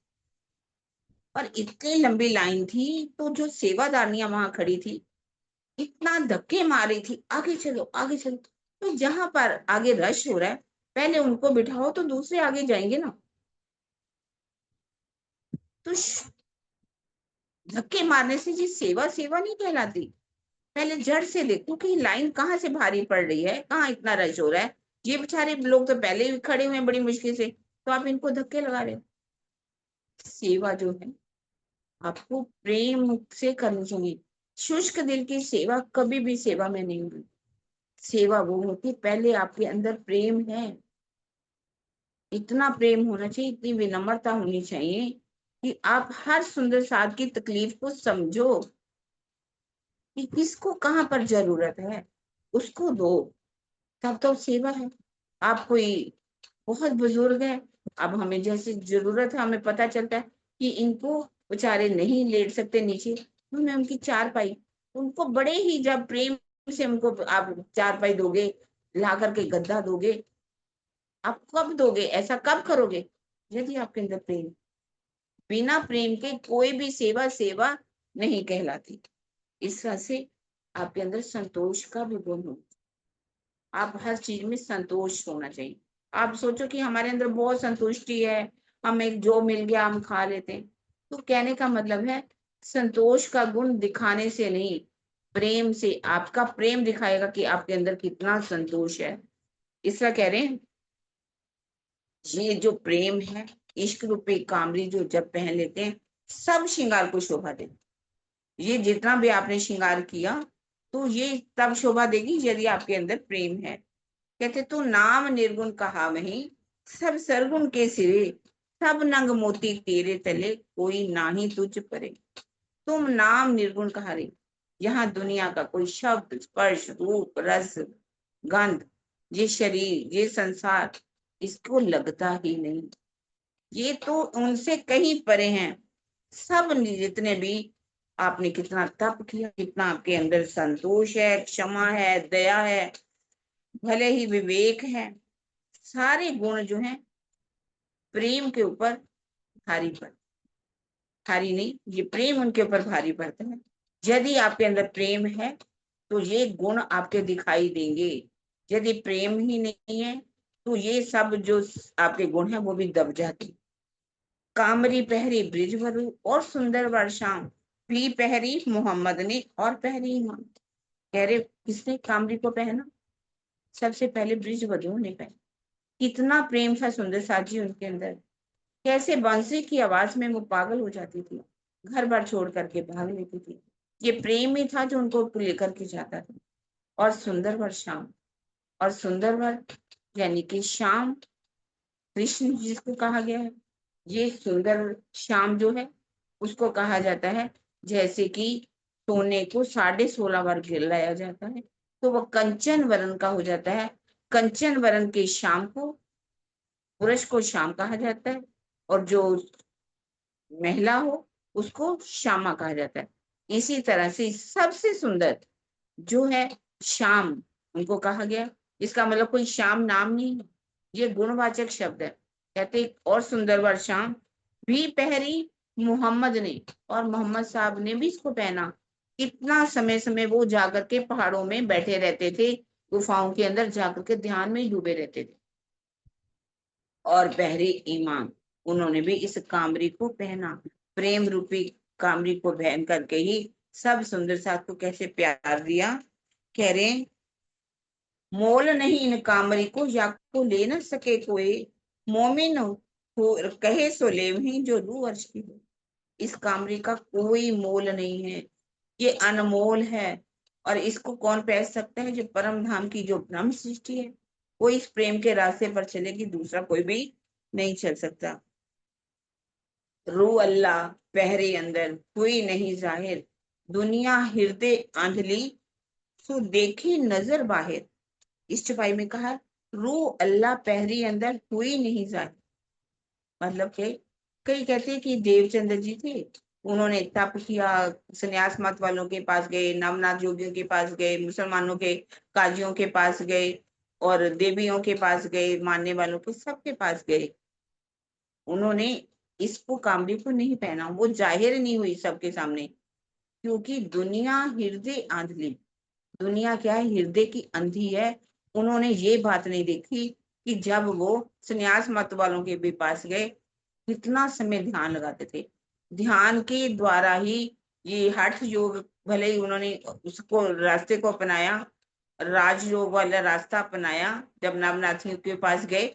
और इतनी लंबी लाइन थी, तो जो सेवादारनियां वहां खड़ी थी, इतना धक्के मार रही थी, आगे चलो आगे चलो। तो जहां पर आगे रश हो रहा है, पहले उनको बिठाओ तो दूसरे आगे जाएंगे ना। तो धक्के मारने से जी सेवा सेवा नहीं कहलाती। पहले जड़ से देखो कि लाइन कहाँ से भारी पड़ रही है, कहाँ इतना रश हो रहा है। ये बेचारे लोग तो पहले ही खड़े हुए हैं बड़ी मुश्किल से, तो आप इनको धक्के लगा रहे हो। सेवा जो है आपको प्रेम से करनी चाहिए। शुष्क दिल की सेवा कभी भी सेवा में नहीं होगी। सेवा वो होती है पहले आपके अंदर प्रेम है, इतना प्रेम होना चाहिए, इतनी विनम्रता होनी चाहिए कि आप हर सुंदर साथ की तकलीफ को समझो कि किसको कहाँ पर जरूरत है, उसको दो, तब तो सेवा है। आप कोई बहुत बुजुर्ग है, अब हमें जैसे जरूरत है, हमें पता चलता है कि इनको बेचारे नहीं लेट सकते नीचे, तो हमें उनकी चारपाई, उनको बड़े ही जब प्रेम से उनको आप चारपाई दोगे, ला करके गद्दा दोगे, आप कब दोगे? ऐसा कब करोगे? यदि आपके अंदर प्रेम। बिना प्रेम के कोई भी सेवा सेवा नहीं कहलाती। इस तरह से आपके अंदर संतोष का भी गुण हो, आप हर चीज में संतोष होना चाहिए। आप सोचो कि हमारे अंदर बहुत संतुष्टि है, हमें जो मिल गया हम खा लेते हैं, तो कहने का मतलब है संतोष का गुण दिखाने से नहीं, प्रेम से। आपका प्रेम दिखाएगा कि आपके अंदर कितना संतोष है। इसका कह रहे हैं ये जो प्रेम है, इश्क रूपी कामरी जो जब पहन लेते हैं, सब श्रृंगार को शोभा देते। ये जितना भी आपने श्रृंगार किया, तो ये तब शोभा देगी यदि आपके अंदर प्रेम है। कहते तू नाम निर्गुण कहा वही, सब सरगुण के सिरे, सब नंग मोती तेरे तले, कोई नाही तुझ परे। तुम नाम निर्गुण कहा रे, यहाँ दुनिया का कोई शब्द, स्पर्श, रूप, रस, गंध, ये शरीर, ये संसार इसको लगता ही नहीं। ये तो उनसे कहीं परे हैं। सब जितने भी आपने कितना तप किया, कितना आपके अंदर संतोष है, क्षमा है, दया है, भले ही विवेक है, सारे गुण जो हैं प्रेम के ऊपर भारी पड़ते, भारी नहीं, ये प्रेम उनके ऊपर भारी पड़ता है। यदि आपके अंदर प्रेम है तो ये गुण आपके दिखाई देंगे। यदि प्रेम ही नहीं है तो ये सब जो आपके गुण है वो भी दब जाते। कामरी पहरी ब्रिजवरु और सुंदर वर्षाम, भी पहरी मोहम्मद ने और पहरी इमाम। कह रहे किसने कामरी को पहना? सबसे पहले ब्रिजवधु ने पहना। कितना प्रेम था सुंदर साजी उनके अंदर, कैसे बांसुरी की आवाज में वो पागल हो जाती थी, घर बार छोड़ करके भाग लेती थी। ये प्रेम ही था जो उनको लेकर के जाता था। और सुंदर वर श्याम, और सुंदर वर यानी कि श्याम कृष्ण जिसको कहा गया है, ये सुंदर श्याम जो है उसको कहा जाता है जैसे कि सोने को 16.5 वर्ग लाया जाता है तो वह कंचन वरण का हो जाता है। कंचन वरण के श्याम को, पुरुष को श्याम कहा जाता है, और जो महिला हो उसको श्यामा कहा जाता है। इसी तरह से सबसे सुंदर जो है श्याम उनको कहा गया। इसका मतलब कोई श्याम नाम नहीं है, ये गुणवाचक शब्द है। कहते और सुंदर वर श्याम भी पहरी मोहम्मद ने, और मोहम्मद साहब ने भी इसको पहना। कितना समय समय वो जाकर के पहाड़ों में बैठे रहते थे, गुफाओं के अंदर जाकर के ध्यान में ही डूबे रहते थे। और पहरे ईमान, उन्होंने भी इस कामरी को पहना। प्रेम रूपी कामरी को पहन करके ही सब सुंदर साथ को कैसे प्यार दिया। कह रहे मोल नहीं इन कामरी को, या को ले न सके कोई, मोमिन हो कहे सो ले वही जो रू अर्श की हो। इस कामरी का कोई मोल नहीं है, ये अनमोल है। और इसको कौन पहन सकता है? जो परम धाम की जो ब्रह्म सृष्टि है, वो इस प्रेम के रास्ते पर चलेगी, दूसरा कोई भी नहीं चल सकता। रू अल्लाह पहरे अंदर हुई नहीं जाहिर, दुनिया हृदय आंधली, सो देखे नजर बाहिर। इस चौपाई में कहा रू अल्लाह पहरी अंदर हुई नहीं जाहिर, मतलब के कई कहते हैं कि देवचंद्र जी थे, उन्होंने तप किया, संन्यास मत वालों के पास गए, नवनाथ योगियों के पास गए, मुसलमानों के काजियों के पास गए, और देवियों के पास गए, मानने वालों के सबके पास गए। उन्होंने इसको कामरी को नहीं पहना, वो जाहिर नहीं हुई सबके सामने, क्योंकि दुनिया हृदय आंधली, दुनिया क्या है? हृदय की अंधी है। उन्होंने ये बात नहीं देखी कि जब वो संन्यास मत वालों के भी पास गए, कितना समय ध्यान लगाते थे, ध्यान के द्वारा ही ये हठ योग, भले ही उन्होंने उसको रास्ते को अपनाया, राजयोग वाला रास्ता अपनाया, जब नवनाथियों के पास गए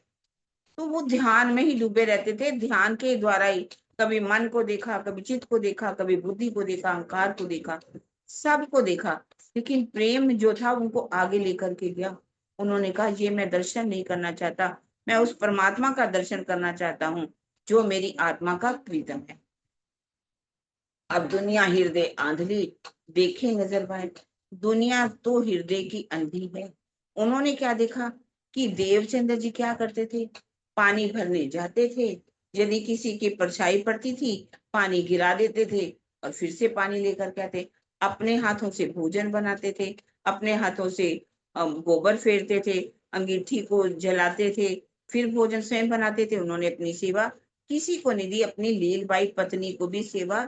तो वो ध्यान में ही डूबे रहते थे, ध्यान के द्वारा ही कभी मन को देखा, कभी चित्त को देखा, कभी बुद्धि को देखा, अहंकार को देखा, सबको देखा, लेकिन प्रेम जो था उनको आगे लेकर के गया। उन्होंने कहा ये मैं दर्शन नहीं करना चाहता, मैं उस परमात्मा का दर्शन करना चाहता हूँ जो मेरी आत्मा का प्रीतम है। अब दुनिया हृदय आंधली, देखे नजर बाहर। दुनिया तो हृदय की अंधी है। उन्होंने क्या देखा कि देवचंद्र जी क्या करते थे, पानी भरने जाते थे, यदि किसी की परछाई पड़ती थी पानी गिरा देते थे और फिर से पानी लेकर के आते। अपने हाथों से भोजन बनाते थे, अपने हाथों से गोबर फेरते थे, अंगीठी को जलाते थे, फिर भोजन स्वयं बनाते थे। उन्होंने अपनी सेवा किसी को नहीं दी, अपनी लीलबाई पत्नी को भी सेवा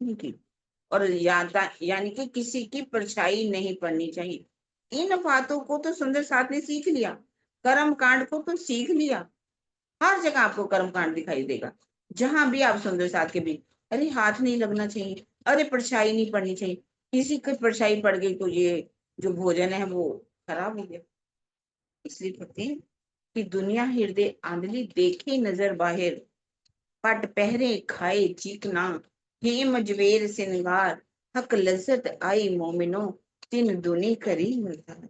नहीं की। और यानी कि किसी की परछाई नहीं पड़नी चाहिए। इन बातों को तो सुंदर साथ ने सीख लिया, कर्म कांड को तो सीख लिया। हर जगह आपको कर्म कांड दिखाई देगा, जहां भी आप सुंदर साथ के भी, अरे हाथ नहीं लगना चाहिए, अरे परछाई नहीं पड़नी चाहिए, किसी की परछाई पड़ गई तो ये जो भोजन है वो खराब हो गया। इसलिए कहते हैं कि दुनिया हृदय आंधली, देखे नजर बाहिर, पट पहरे खाए चीकना, हेम जवेर सिंगार, हक लज्जत आई मोमिनो, तिन दुनी करी मल्हार।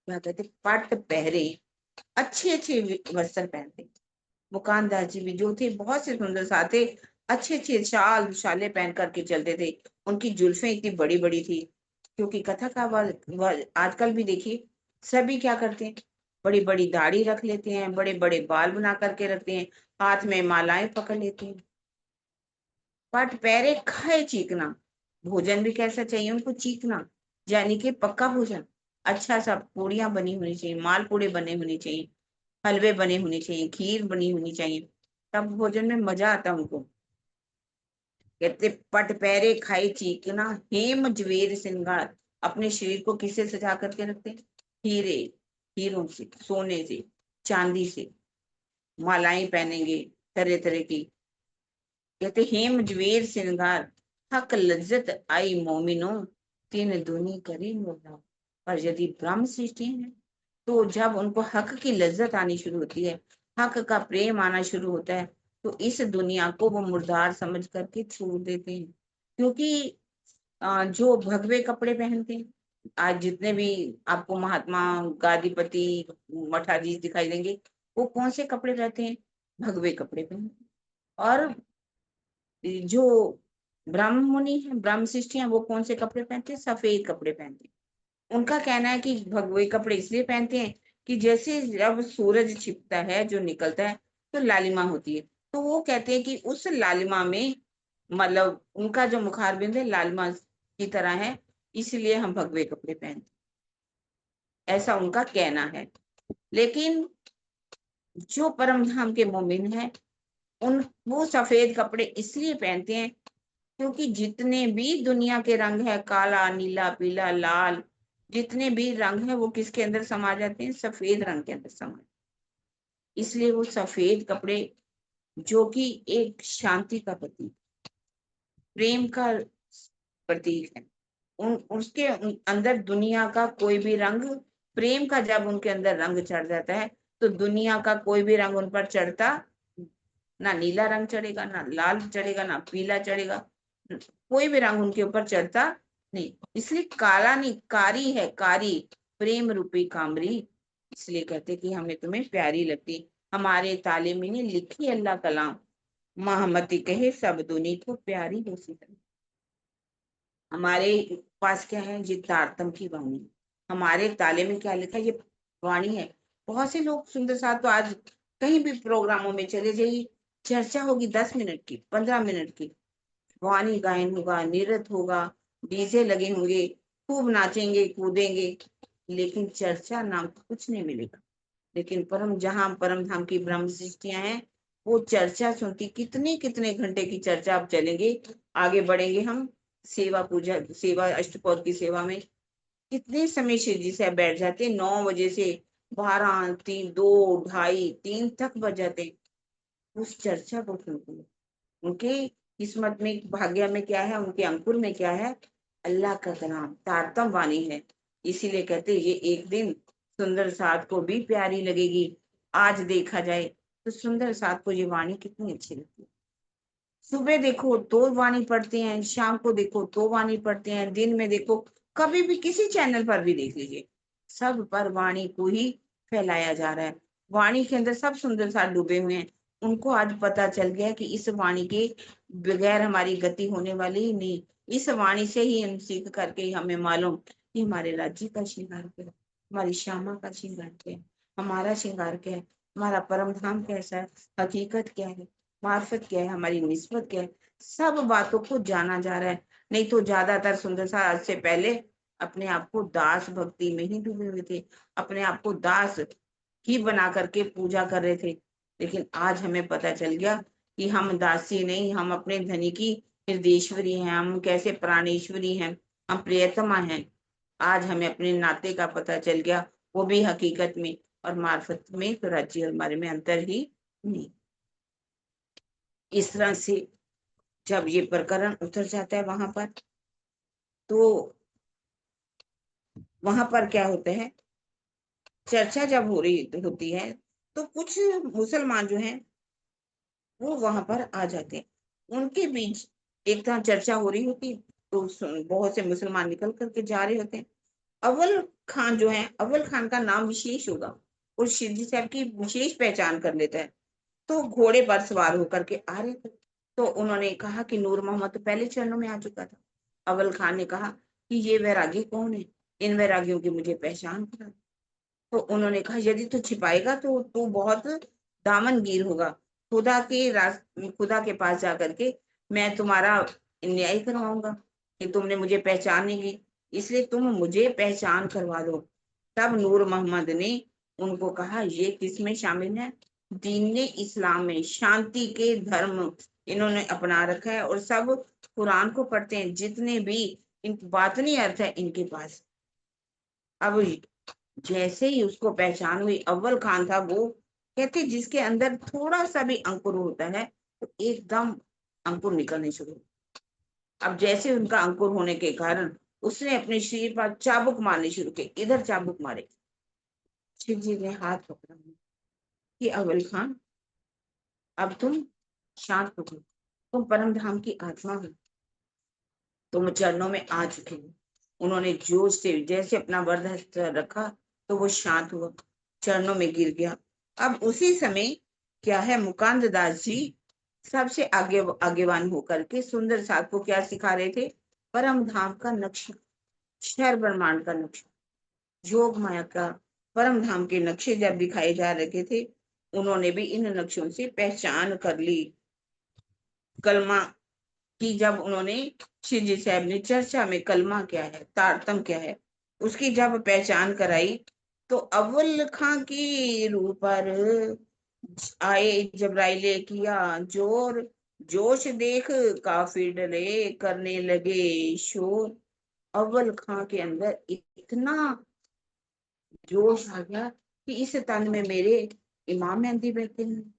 क्या कहते? पट पहरे, अच्छे अच्छे वस्त्र पहनते। मुकानदार जी भी जो थे बहुत से सुंदर सा थे, अच्छे अच्छे शाल शाले पहन करके चलते थे। उनकी जुल्फें इतनी बड़ी बड़ी थी, क्योंकि कथा का आजकल भी देखिए सभी क्या करते हैं, बड़ी बड़ी दाढ़ी रख लेते हैं, बड़े बड़े बाल बना करके रखते हैं, हाथ में मालाएं पकड़ लेते हैं। पट पैरे खाए चीकना, भोजन भी कैसा चाहिए उनको, चीकना, यानी कि पक्का भोजन, अच्छा सा पूड़ियां बनी होनी चाहिए, मालपूड़े बने होने चाहिए, हलवे बने होने चाहिए, खीर बनी होनी चाहिए, तब भोजन में मजा आता उनको। कहते पट पैरे खाए चीकना, हेम जवेर श्रृंगार, अपने शरीर को किससे सजा करके रखते हैं, हीरे, हीरों से, सोने से, चांदी से, मालाएं पहनेंगे तरह तरह की। कहते हेम जवेर श्रृंगार, हक लज्जत आई मोमिनो, तीन दुनी करी मोला। पर यदि ब्रह्म सृष्टि है, तो जब उनको हक की लज्जत आनी शुरू होती है, हक का प्रेम आना शुरू होता है, तो इस दुनिया को वो मुर्दार समझ करके छोड़ देते हैं। क्योंकि जो भगवे कपड़े पहनते हैं, आज जितने भी आपको महात्मा, गादीपति, मठाधीश दिखाई देंगे, वो कौन से कपड़े पहनते हैं, भगवे कपड़े पहनते हैं। और जो ब्राह्मण मुनि है, ब्रह्म शिष्ट हैं, वो कौन से कपड़े पहनते हैं, सफेद कपड़े पहनते हैं। उनका कहना है कि भगवे कपड़े इसलिए पहनते हैं कि जैसे जब सूरज छिपता है, जो निकलता है, तो लालिमा होती है, तो वो कहते हैं कि उस लालिमा में, मतलब उनका जो मुखारबिंद है लालिमा की तरह है, इसलिए हम भगवे कपड़े पहनते हैं, ऐसा उनका कहना है। लेकिन जो परम धाम के मोमिन है, उन वो सफेद कपड़े इसलिए पहनते हैं क्योंकि जितने भी दुनिया के रंग है, काला, नीला, पीला, लाल, जितने भी रंग है, वो किसके अंदर समा जाते हैं, सफेद रंग के अंदर समा। इसलिए वो सफेद कपड़े, जो कि एक शांति का प्रतीक, प्रेम का प्रतीक है, उसके अंदर दुनिया का कोई भी रंग, प्रेम का जब उनके अंदर रंग चढ़ जाता है, तो दुनिया का कोई भी रंग उन पर चढ़ता, ना नीला रंग चढ़ेगा, ना लाल चढ़ेगा, ना पीला चढ़ेगा, कोई भी रंग उनके ऊपर चढ़ता नहीं। इसलिए काला नहीं, कारी है, कारी, प्रेम रूपी कामरी, इसलिए कहते कि हमें तुम्हें प्यारी लगती। हमारे तालिमी ने लिखी अल्लाह कलाम, महमती कहे सब दुनी को प्यारी हो सी। हमारे पास क्या है, ये तारतम की वाणी, हमारे ताले में क्या लिखा है, ये वाणी है। बहुत से लोग सुंदर साथ तो आज कहीं भी प्रोग्रामों में चले जाइए, चर्चा होगी 10 मिनट की, 15 मिनट की, वाणी गायन होगा, नृत्य होगा, डीजे लगे होंगे, खूब नाचेंगे कूदेंगे, लेकिन चर्चा नाम का कुछ नहीं मिलेगा। लेकिन जहाँ परम धाम की ब्रह्म सृष्टियां हैं, वो चर्चा सुनती, कितने कितने घंटे की चर्चा, आप चलेंगे, आगे बढ़ेंगे हम, सेवा पूजा, सेवा अष्टपौध की सेवा में कितने समय से जी से बैठ जाते, 9 बजे से 12, 3, 2, 2:30, 3 तक बज जाते उस चर्चा को सुनते हैं। उनके किस्मत में, भाग्य में क्या है, उनके अंकुर में क्या है, अल्लाह का कलाम, तारतम वाणी है। इसीलिए कहते ये एक दिन सुंदर साथ को भी प्यारी लगेगी। आज देखा जाए तो सुंदर साथ को ये वाणी कितनी अच्छी लगती है। सुबह देखो तो वाणी पढ़ते हैं, शाम को देखो तो वाणी पढ़ते हैं, दिन में देखो, कभी भी किसी चैनल पर भी देख लीजिए, सब पर वाणी को ही फैलाया जा रहा है। वाणी के अंदर सब सुंदर साथ डूबे हुए हैं। उनको आज पता चल गया कि इस वाणी के बगैर हमारी गति होने वाली ही नहीं। इस वाणी से ही हम सीख करके ही हमें मालूम कि हमारे राज्य का श्रृंगार क्या है, हमारी श्यामा का श्रृंगार क्या है, हमारा श्रृंगार क्या है, हमारा परम धाम कैसा है, हकीकत क्या है, मार्फत क्या है, हमारी निस्बत क्या है, सब बातों को जाना जा रहा है। नहीं तो ज्यादातर सुंदर सा आज से पहले अपने आप को दास भक्ति में ही डूबे हुए थे, अपने आप को दास ही बना करके पूजा कर रहे थे। लेकिन आज हमें पता चल गया कि हम दासी नहीं, हम अपने धनी की हृदयेश्वरी हैं, हम कैसे प्राणेश्वरी हैं, हम प्रियतमा हैं। आज हमें अपने नाते का पता चल गया, वो भी हकीकत में, और मार्फत में, तो राज्य हमारे में अंतर ही नहीं। इस तरह से जब ये प्रकरण उतर जाता है वहां पर, तो वहां पर क्या होता है, चर्चा जब हो रही होती है, तो कुछ मुसलमान जो हैं वो वहां पर आ जाते हैं। उनके बीच एक तरह चर्चा हो रही होती है, तो बहुत से मुसलमान निकल करके जा रहे होते हैं। अव्वल खान जो है, अव्वल खान का नाम विशेष होगा, उस शिव जी साहब की विशेष पहचान कर लेता है। तो घोड़े पर सवार होकर के आ रहे थे। तो उन्होंने कहा कि नूर मोहम्मद तो पहले चरणों में आ चुका था। अव्वल खान ने कहा कि ये वैरागी कौन है? इन वैरागियों की मुझे पहचान करा। तो उन्होंने कहा यदि तू छिपाएगा तो तू बहुत दामनगीर होगा। खुदा के पास जाकर के मैं तुम्हारा न्याय करवाऊंगा कि तुमने मुझे पहचान नहीं की, इसलिए तुम मुझे पहचान करवा दो। तब नूर मोहम्मद ने उनको कहा ये किस में शामिल है? दीन ने इस्लाम में शांति के धर्म इन्होंने अपना रखा है और सब कुरान को पढ़ते हैं। जितने भी इन बातनी अर्थ है इनके पास। अब जैसे ही उसको पहचान हुई, अव्वल खान था वो, कहते जिसके अंदर थोड़ा सा भी अंकुर होता है तो एकदम अंकुर निकलने शुरू। अब जैसे उनका अंकुर होने के कारण उसने अपने शरीर पर चाबुक मारने शुरू किए, इधर चाबुक मारे। शिव जी ने हाथ पकड़ा कि अव्वल खान अब तुम शांत हो गए, तुम परम धाम की आत्मा हो, तुम चरणों में आ चुके हो। उन्होंने जोश से जैसे अपना वरदहस्त रखा तो वो शांत हुआ, चरणों में गिर गया। अब उसी समय क्या है, मुकांद दास जी सबसे आगेवान होकर के सुंदर साथ को क्या सिखा रहे थे? परम धाम का नक्शा, क्षर ब्रह्मांड का नक्शा, योग माया का परम धाम के नक्शे जब दिखाए जा रहे थे, उन्होंने भी इन नक्शों से पहचान कर ली। कलमा की जब उन्होंने श्री जी साहब ने चर्चा में कलमा क्या है, तारतम क्या है, उसकी जब पहचान कराई तो अव्वल खां की रूह पर आए जबराइले किया जोर, जोश देख काफिर डरे करने लगे शोर। अव्वल खां के अंदर इतना जोश आ गया कि इस तन में मेरे इमाम मेहंदी बैठे हैं,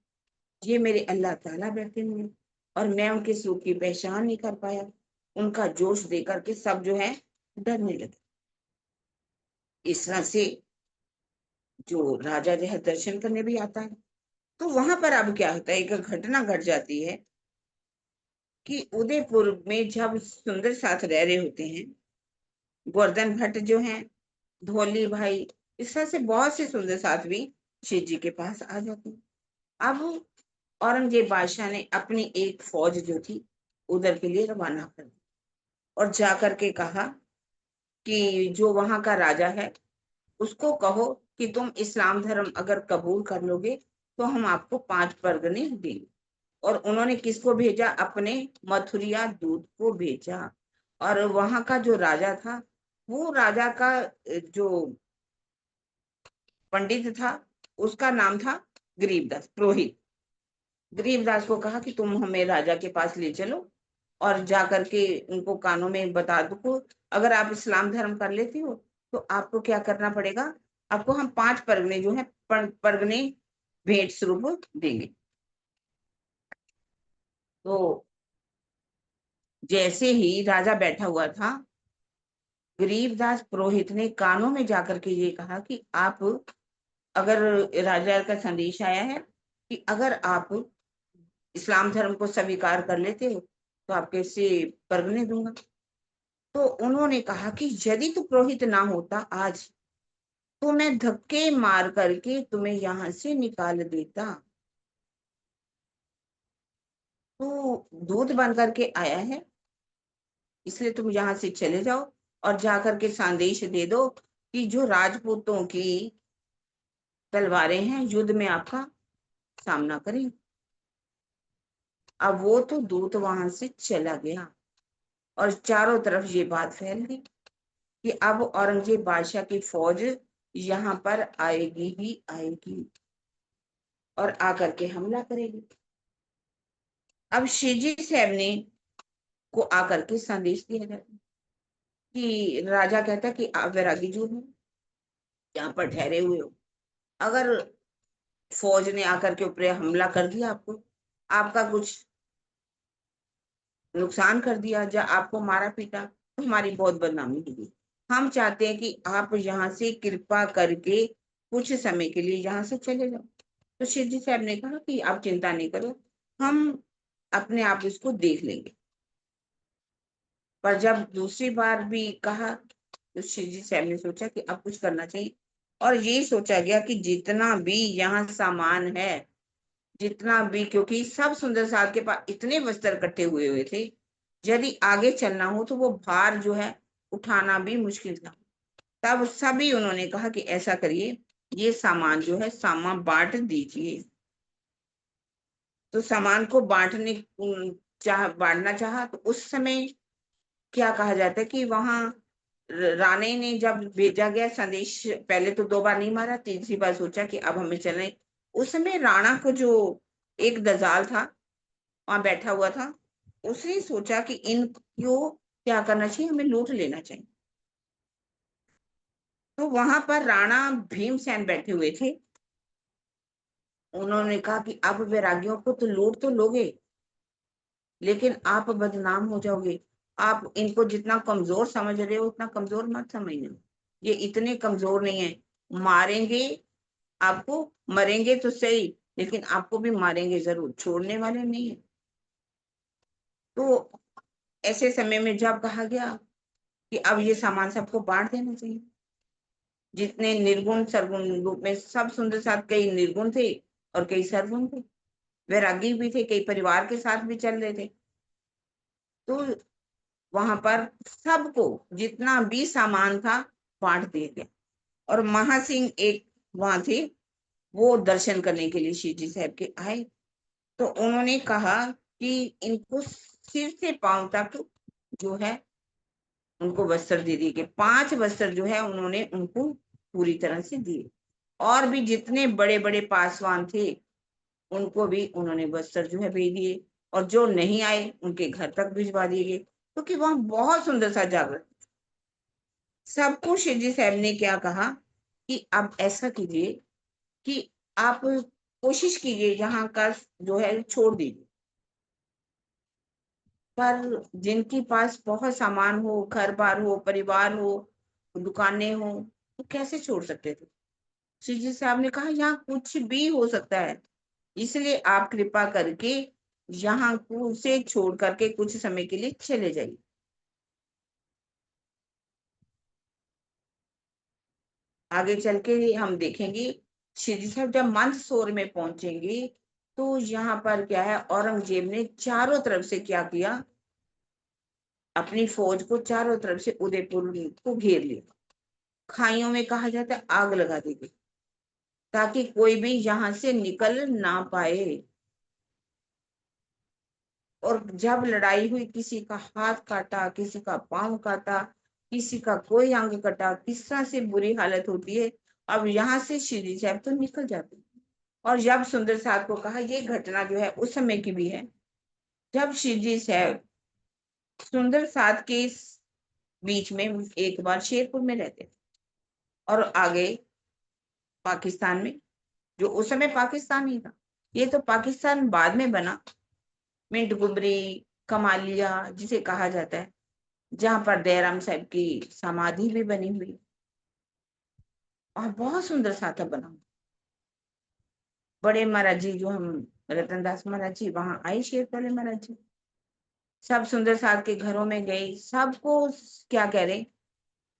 ये मेरे अल्लाह ताला बैठे हुए हैं और मैं उनके स्वरूप की पहचान नहीं कर पाया। उनका जोश देकर के सब जो है डरने लगे। इस तरह से जो राजा जो है दर्शन करने भी आता है। तो वहां पर अब क्या होता है, एक घटना घट जाती है कि उदयपुर में जब सुंदर साथ रह रहे होते हैं, गोवर्धन भट्ट जो हैं, धोली भाई, इस तरह से बहुत से सुंदर साथ भी शिव जी के पास आ जाते हैं। अब औरंगजेब बादशाह ने अपनी एक फौज जो थी उधर के लिए रवाना कर दी और जाकर के कहा कि जो वहां का राजा है उसको कहो कि तुम इस्लाम धर्म अगर कबूल कर लोगे तो हम आपको 5 परगने देंगे। और उन्होंने किसको भेजा? अपने मथुरिया दूत को भेजा। और वहां का जो राजा था, वो राजा का जो पंडित था उसका नाम था गरीबदास पुरोहित। गरीबदास को कहा कि तुम हमें राजा के पास ले चलो और जा करके उनको कानों में बता दो, अगर आप इस्लाम धर्म कर लेते हो तो आपको क्या करना पड़ेगा, आपको हम 5 परगने जो है परगने भेंट स्वरूप देंगे। तो जैसे ही राजा बैठा हुआ था, गरीबदास पुरोहित ने कानों में जाकर के ये कहा कि आप, अगर राजा का संदेश आया है कि अगर आप इस्लाम धर्म को स्वीकार कर लेते हो तो आपके से परगने दूंगा। तो उन्होंने कहा कि यदि तू पुरोहित ना होता आज तो मैं धक्के मार करके तुम्हें यहां से निकाल देता। तू दूध बन करके आया है, इसलिए तुम यहाँ से चले जाओ और जाकर के संदेश दे दो कि जो राजपूतों की तलवारें हैं युद्ध में आपका सामना करें। अब वो तो दूत वहां से चला गया और चारों तरफ ये बात फैल गई कि अब औरंगजेब बादशाह की फौज यहाँ पर आएगी ही आएगी और आकर के हमला करेगी। अब शिवजी साहब ने को आकर के संदेश दिया जाता कि राजा कहता कि आप वैरागी जो हो यहाँ पर ठहरे हुए हो, अगर फौज ने आकर के ऊपर हमला कर दिया, आपको आपका कुछ नुकसान कर दिया या आपको मारा पीटा तो हमारी बहुत बदनामी होगी। हम चाहते हैं कि आप यहाँ से कृपा करके कुछ समय के लिए यहाँ से चले जाओ। तो शिव जी साहब ने कहा कि आप चिंता नहीं करो, हम अपने आप इसको देख लेंगे। पर जब दूसरी बार भी कहा तो शिव जी साहब ने सोचा कि अब कुछ करना चाहिए। और ये सोचा गया कि जितना भी यहाँ सामान है, जितना भी, क्योंकि सब सुंदर साल के पास इतने वस्त्र इकट्ठे हुए हुए थे, यदि आगे चलना हो तो वो भार जो है उठाना भी मुश्किल था। तब सभी उन्होंने कहा कि ऐसा करिए, ये सामान जो है सामान बांट दीजिए। तो सामान को बांटना चाहा, तो उस समय क्या कहा जाता है कि वहां राणे ने जब भेजा गया संदेश, पहले तो 2 बार नहीं मारा, तीसरी बार सोचा कि अब हमें चलना। उस समय राणा को जो एक दजाल था वहां बैठा हुआ था, उसने सोचा कि इनको क्या करना चाहिए, हमें लूट लेना चाहिए। तो वहां पर राणा भीमसेन बैठे हुए थे। उन्होंने कहा कि अब वैरागियों को तो लूट तो लोगे, लेकिन आप बदनाम हो जाओगे। आप इनको जितना कमजोर समझ रहे हो उतना कमजोर मत समझना, ये इतने कमजोर नहीं है। मारेंगे आपको, मरेंगे तो सही, लेकिन आपको भी मारेंगे जरूर, छोड़ने वाले नहीं है। तो ऐसे समय में जब कहा गया कि अब ये सामान सबको बांट देना चाहिए, जितने निर्गुण सरगुण रूप में सब सुंदर साथ, कई निर्गुण थे और कई सरगुण थे, वैरागी भी थे, कई परिवार के साथ भी चल रहे थे। तो वहां पर सबको जितना भी सामान था बांट दिया गया। और महासिंह एक वहां थे, वो दर्शन करने के लिए शिव जी साहब के आए। तो उन्होंने कहा कि इनको सिर से पांव तक जो है उनको वस्त्र दे दिए गए। 5 वस्त्र जो है उन्होंने उनको पूरी तरह से दिए। और भी जितने बड़े बड़े पासवान थे उनको भी उन्होंने वस्त्र जो है भेज दिए, और जो नहीं आए उनके घर तक भिजवा दिए गए, क्योंकि वहां बहुत सुंदर सा जागरण। सबको शिव जी साहब ने क्या कहा कि आप ऐसा कीजिए कि आप कोशिश कीजिए यहाँ का जो है छोड़ दीजिए। पर जिनके पास बहुत सामान हो, घर बार हो, परिवार हो, दुकानें हो, तो कैसे छोड़ सकते थे। श्री जी साहब ने कहा यहाँ कुछ भी हो सकता है, इसलिए आप कृपा करके यहाँ को से छोड़ करके कुछ समय के लिए चले जाइए। आगे चल के हम देखेंगे श्री जी साहब जब मंदसौर में पहुंचेंगे, तो यहाँ पर क्या है, औरंगजेब ने चारों तरफ से क्या किया, अपनी फौज को चारों तरफ से उदयपुर को घेर लिया। खाइयों में कहा जाता है आग लगा दी गई, ताकि कोई भी यहाँ से निकल ना पाए। और जब लड़ाई हुई, किसी का हाथ काटा, किसी का पांव काटा, किसी का कोई अंग कटा, किस तरह से बुरी हालत होती है। अब यहाँ से श्री साहब तो निकल जाते हैं। और जब सुंदर साहब को कहा, ये घटना जो है उस समय की भी है, जब शिवजी साहब सुंदर साथ के बीच में एक बार शेरपुर में रहते थे, और आगे पाकिस्तान में, जो उस समय पाकिस्तान ही था, ये तो पाकिस्तान बाद में बना, मिंट गुबरी, कमालिया जिसे कहा जाता है, जहां पर दयाराम साहब की समाधि भी बनी हुई, और बहुत सुंदर सा था बना। बड़े महाराज जी जो हम रतनदास महाराज जी वहां आए, शेर वाले महाराज जी सब सुंदर साथ के घरों में गए, सबको क्या कह रहे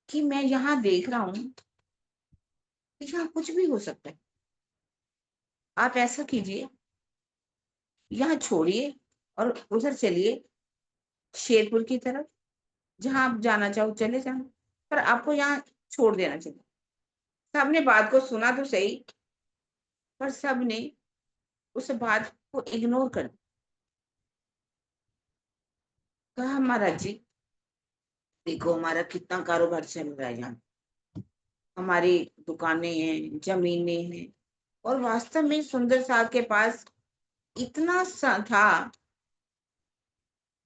कि मैं यहाँ देख रहा हूँ कि यहाँ कुछ भी हो सकता है, आप ऐसा कीजिए, यहाँ छोड़िए और उधर चलिए शेरपुर की तरफ, जहां आप जाना चाहो चले जाना, पर आपको यहाँ छोड़ देना चाहिए। सबने बात को सुना तो सही, पर सबने उस बात को इग्नोर कर दिया। कहा महाराज जी देखो हमारा कितना कारोबार चल रहा है, यहाँ हमारी दुकानें हैं, जमीनें हैं, और वास्तव में सुंदर साहब के पास इतना सा था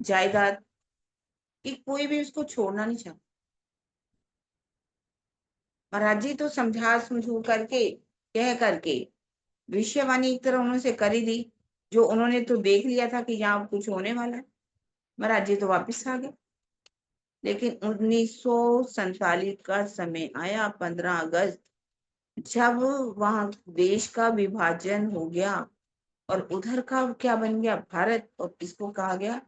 जायदाद कि कोई भी उसको छोड़ना नहीं चाहता। महाराज जी तो समझा समझू करके, कह करके भविष्यवाणी एक तरह उन्होंने कर ही दी, जो उन्होंने तो देख लिया था कि यहाँ कुछ होने वाला है। महाराज जी तो वापिस आ गए। लेकिन 1947 का समय आया, 15 अगस्त, जब वहां देश का विभाजन हो गया, और उधर का क्या बन गया, भारत, और इसको कहा गया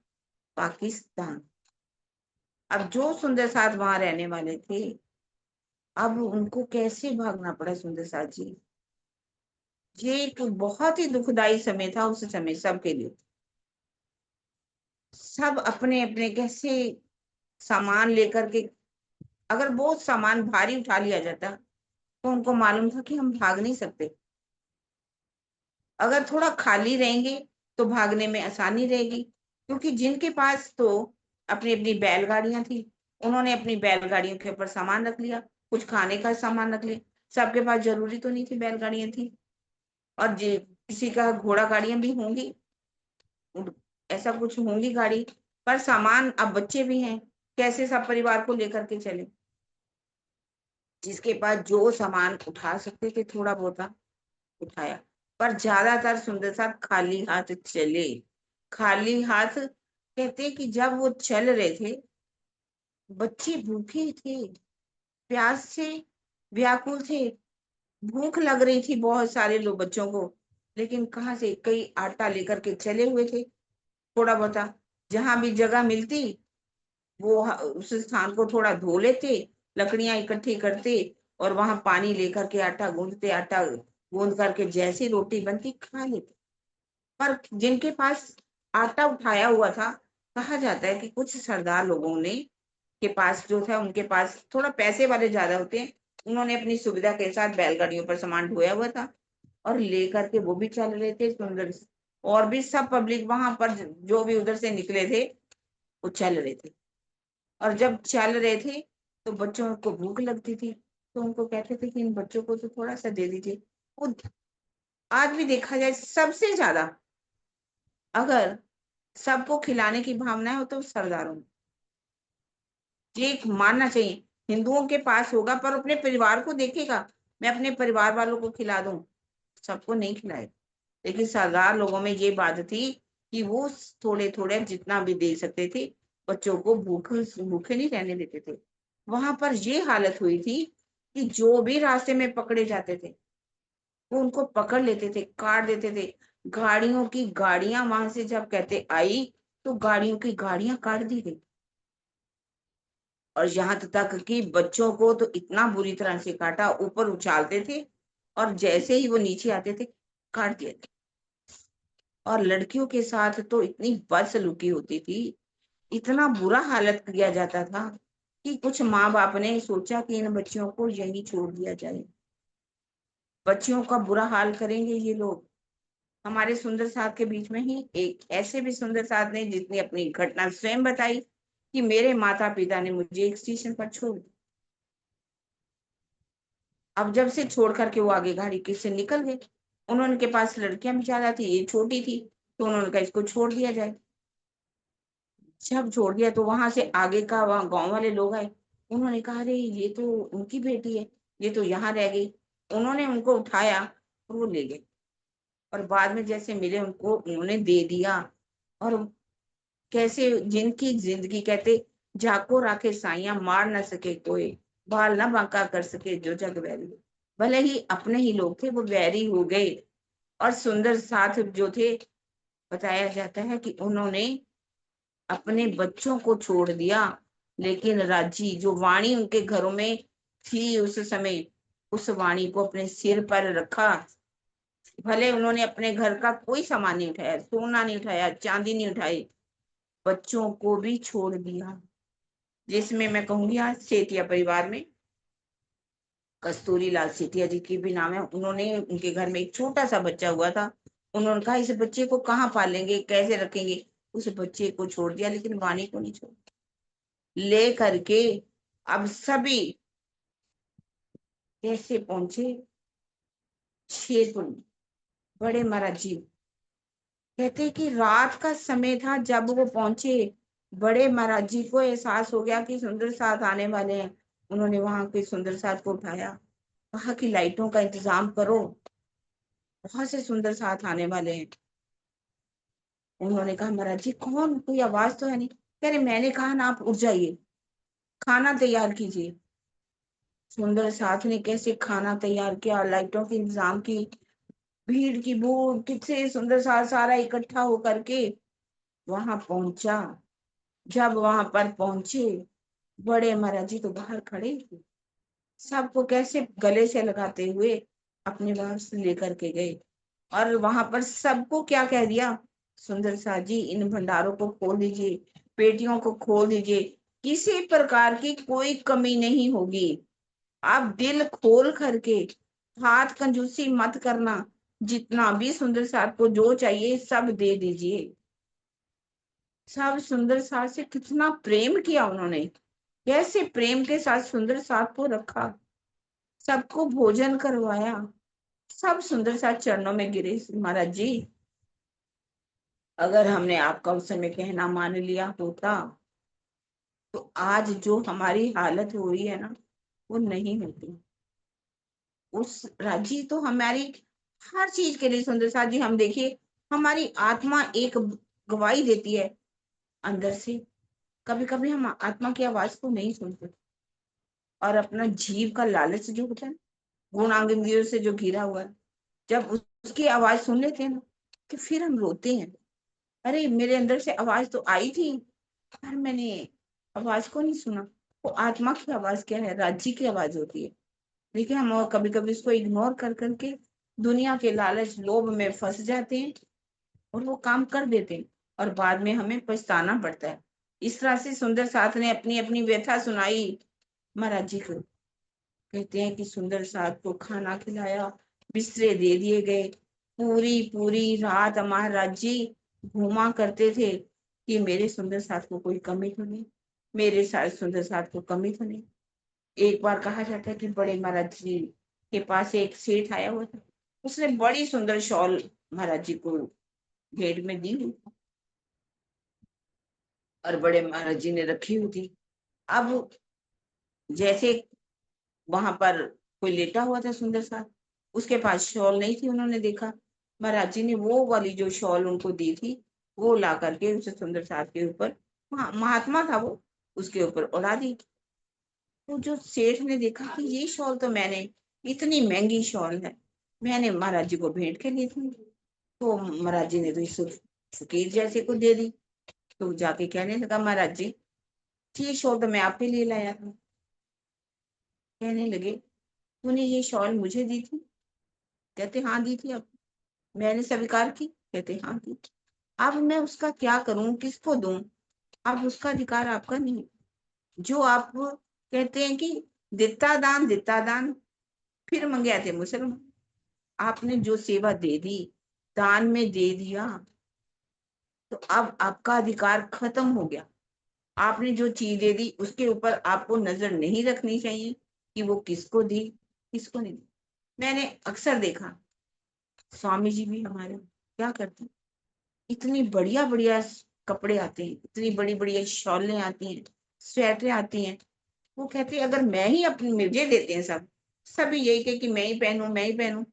पाकिस्तान। अब जो सुंदर साथ वहां रहने वाले थे, अब उनको कैसे भागना पड़ा सुंदर साथ जी। ये एक बहुत ही दुखदाई समय था उस समय सबके लिए। सब अपने अपने कैसे सामान लेकर के, अगर वो सामान भारी उठा लिया जाता तो उनको मालूम था कि हम भाग नहीं सकते। अगर थोड़ा खाली रहेंगे तो भागने में आसानी रहेगी, क्योंकि जिनके पास तो अपनी अपनी बैलगाड़ियां थी, उन्होंने अपनी बैलगाड़ियों के ऊपर सामान रख लिया, कुछ खाने का सामान रख लिया। सबके पास जरूरी तो नहीं थी बैलगाड़ियां थी, और किसी का घोड़ा गाड़ियां भी होंगी, ऐसा कुछ होंगी गाड़ी, पर सामान, अब बच्चे भी हैं, कैसे सब परिवार को लेकर के चले। जिसके पास जो सामान उठा सकते थे थोड़ा बहुत उठाया, पर ज्यादातर सुंदर साहब खाली हाथ चले। खाली हाथ कहते कि जब वो चल रहे थे, बच्चे भूखे थे, प्यास से व्याकुल थे, भूख लग रही थी बहुत सारे लोग बच्चों को, लेकिन कहाँ से, कई आटा लेकर के चले हुए थे, थोड़ा बहुत जहां भी जगह मिलती वो उस स्थान को थोड़ा धो लेते, लकड़ियां इकट्ठी करते, और वहां पानी लेकर के आटा गूंदते, आटा गूंद करके जैसी रोटी बनती खा लेते। पर जिनके पास आटा उठाया हुआ था, कहा जाता है कि कुछ सरदार लोगों ने के पास जो था, उनके पास थोड़ा पैसे वाले ज्यादा होते हैं, उन्होंने अपनी सुविधा के साथ बैलगाड़ियों पर सामान ढोया हुआ था और लेकर के वो भी चल रहे थे सुंदर और भी सब पब्लिक वहां पर जो भी उधर से निकले थे वो चल रहे थे। और जब चल रहे थे तो बच्चों को भूख लगती थी, तो उनको कहते थे कि इन बच्चों को तो थोड़ा सा दे दीजिए। वो आज भी देखा जाए सबसे ज्यादा अगर सबको खिलाने की भावना हो तो सरदारों में, ये एक मानना चाहिए। हिंदुओं के पास होगा पर अपने परिवार को देखेगा, मैं अपने परिवार वालों को खिला दूं, सबको नहीं खिलाएगा। लेकिन सरदार लोगों में ये बात थी कि वो थोड़े थोड़े जितना भी दे सकते थे, बच्चों को भूखे नहीं रहने देते थे। वहां पर ये हालत हुई थी कि जो भी रास्ते में पकड़े जाते थे वो उनको पकड़ लेते थे, काट देते थे। गाड़ियों की गाड़ियां वहां से जब कहते आई तो गाड़ियों की गाड़ियां काट दी गई, और यहाँ तक कि बच्चों को तो इतना बुरी तरह से काटा, ऊपर उछालते थे और जैसे ही वो नीचे आते थे काट दिया था। और लड़कियों के साथ तो इतनी बदसलूकी होती थी, इतना बुरा हालत किया जाता था कि कुछ माँ बाप ने सोचा कि इन बच्चियों को यहीं छोड़ दिया जाए। बच्चियों का बुरा हाल करेंगे ये लोग। हमारे सुंदर साथ के बीच में ही एक ऐसे भी सुंदर साथ ने जितनी अपनी घटना स्वयं बताई कि मेरे माता पिता ने मुझे एक स्टेशन पर छोड़ दिया। अब जब से छोड़ करके वो आगे गाड़ी से निकल गए, उन्होंने के पास लड़कियां भी ज्यादा थी, ये छोटी थी, तो उन्होंने कहा इसको छोड़ दिया जाए। जब छोड़ दिया तो वहां से आगे का वहां गांव वाले लोग आए, उन्होंने कहा अरे ये तो उनकी बेटी है, ये तो यहाँ रह गई। उन्होंने उनको उठाया और वो ले गए, और बाद में जैसे मिले उनको उन्होंने दे दिया। और कैसे जिनकी जिंदगी कहते, जाको राखे साइया मार न सके कोई, बाल न बांका कर सके जो जग वैरी। भले ही अपने ही लोग थे वो वैरी हो गए। और सुंदर साथ जो थे, बताया जाता है कि उन्होंने अपने बच्चों को छोड़ दिया, लेकिन राजी जो वाणी उनके घरों में थी उस समय, उस वाणी को अपने सिर पर रखा। भले उन्होंने अपने घर का कोई सामान नहीं उठाया, सोना नहीं उठाया, चांदी नहीं उठाई, बच्चों को भी छोड़ दिया। जिसमें मैं कहूंगी आज सेठिया परिवार में कस्तूरी लाल सेठिया जी की भी नाम है। उन्होंने, उनके घर में एक छोटा सा बच्चा हुआ था, उन्होंने कहा इस बच्चे को कहाँ पालेंगे, कैसे रखेंगे। उस बच्चे को छोड़ दिया, लेकिन वाणी को नहीं छोड़ा, ले करके अब सभी कैसे पहुंचे शेरपुर में। बड़े महाराज जी कहते कि रात का समय था जब वो पहुंचे। बड़े महाराज जी को एहसास हो गया कि सुंदर साथ आने वाले हैं। उन्होंने वहां के सुंदर साथ को उठाया, कहा कि लाइटों का इंतजाम करो, बहुत से सुंदर साथ आने वाले हैं। उन्होंने कहा महाराज जी कौन, कोई आवाज तो है नहीं। कह रहे मैंने कहा ना आप उठ जाइए, खाना तैयार कीजिए। सुंदर साथ ने कैसे खाना तैयार किया, लाइटों के इंतजाम की, भीड़ की भूड़, कितने सुंदर साथ सारा इकट्ठा होकर के वहां पहुंचा। जब वहां पर पहुंचे, बड़े महाराज जी तो बाहर खड़े थे, सबको कैसे गले से लगाते हुए अपने पास लेकर के गए। और वहां पर सबको क्या कह दिया, सुंदर साथ जी इन भंडारों को खोल दीजिए, पेटियों को खोल दीजिए, किसी प्रकार की कोई कमी नहीं होगी। आप दिल खोल करके हाथ कंजूसी मत करना, जितना भी सुंदर साथ को जो चाहिए सब दे दीजिए। सब सुंदर साथ से कितना प्रेम किया उन्होंने, कैसे प्रेम के साथ सुंदर साथ को रखा, सबको भोजन करवाया। सब सुंदर साथ चरणों में गिरे, महाराज जी अगर हमने आपका उस समय कहना मान लिया होता तो आज जो हमारी हालत हो रही है ना वो नहीं होती। उस राजी तो हमारी हर चीज के लिए सुंदर साथ जी, हम देखिए हमारी आत्मा एक गवाही देती है अंदर से। कभी कभी हम आत्मा की आवाज को नहीं सुनते और अपना जीव का लालच जो होता है, गुणांगियों से जो घिरा हुआ है, जब उसकी आवाज सुन लेते हैं ना तो फिर हम रोते हैं। अरे मेरे अंदर से आवाज तो आई थी पर मैंने आवाज को नहीं सुना। वो आत्मा की आवाज क्या है, राज्य की आवाज होती है। लेकिन हम और कभी कभी उसको इग्नोर कर करके दुनिया के लालच लोभ में फंस जाते हैं और वो काम कर देते हैं और बाद में हमें पछताना पड़ता है। इस तरह से सुंदर साथ ने अपनी अपनी व्यथा सुनाई महाराज जी को। कहते हैं कि सुंदर साथ को खाना खिलाया, बिस्तरे दे दिए गए। पूरी पूरी रात महाराज जी घूमा करते थे कि मेरे सुंदर साथ को कोई कमी तो नहीं, मेरे साथ सुंदर साथ को कमी तो नहीं। एक बार कहा जाता है कि बड़े महाराज जी के पास एक सेठ आया हुआ था, उसने बड़ी सुंदर शॉल महाराज जी को भेंट में दी हुई और बड़े महाराज जी ने रखी हुई थी। अब जैसे वहां पर कोई लेटा हुआ था सुंदर सा, उसके पास शॉल नहीं थी, उन्होंने देखा महाराज जी ने वो वाली जो शॉल उनको दी थी वो ला करके उसे सुंदर साथ के ऊपर, महात्मा था वो, उसके ऊपर उड़ा दी। तो जो सेठ ने देखा कि ये शॉल तो मैंने, इतनी महंगी शॉल है, मैंने महाराज जी को भेंट के ली थी, तो महाराज जी ने तो इस फकीर जैसे को दे दी। तो जाके कहने लगा महाराज जी ये शॉल तो मैं आपके लिए लाया था। कहने लगे तूने ये शॉल मुझे दी थी? कहते हाँ दी थी। अब मैंने स्वीकार की? कहते हाँ की। अब मैं उसका क्या करूं, किसको दूं? अब उसका अधिकार आपका नहीं। जो आप कहते हैं कि दिता दान फिर मंगे थे मुसलमान। आपने जो सेवा दे दी, दान में दे दिया, तो अब आपका अधिकार खत्म हो गया। आपने जो चीज दे दी उसके ऊपर आपको नजर नहीं रखनी चाहिए कि वो किसको दी, किसको नहीं दी। मैंने अक्सर देखा स्वामी जी भी हमारे क्या करते हैं, इतनी बढ़िया बढ़िया कपड़े आते हैं, इतनी बड़ी बढ़िया शॉलें आती हैं, स्वेटर आती हैं। वो कहते हैं अगर मैं ही अपनी, मुझे देते हैं सब, सभी यही कहे कि मैं ही पहनूं मैं ही पहनूं,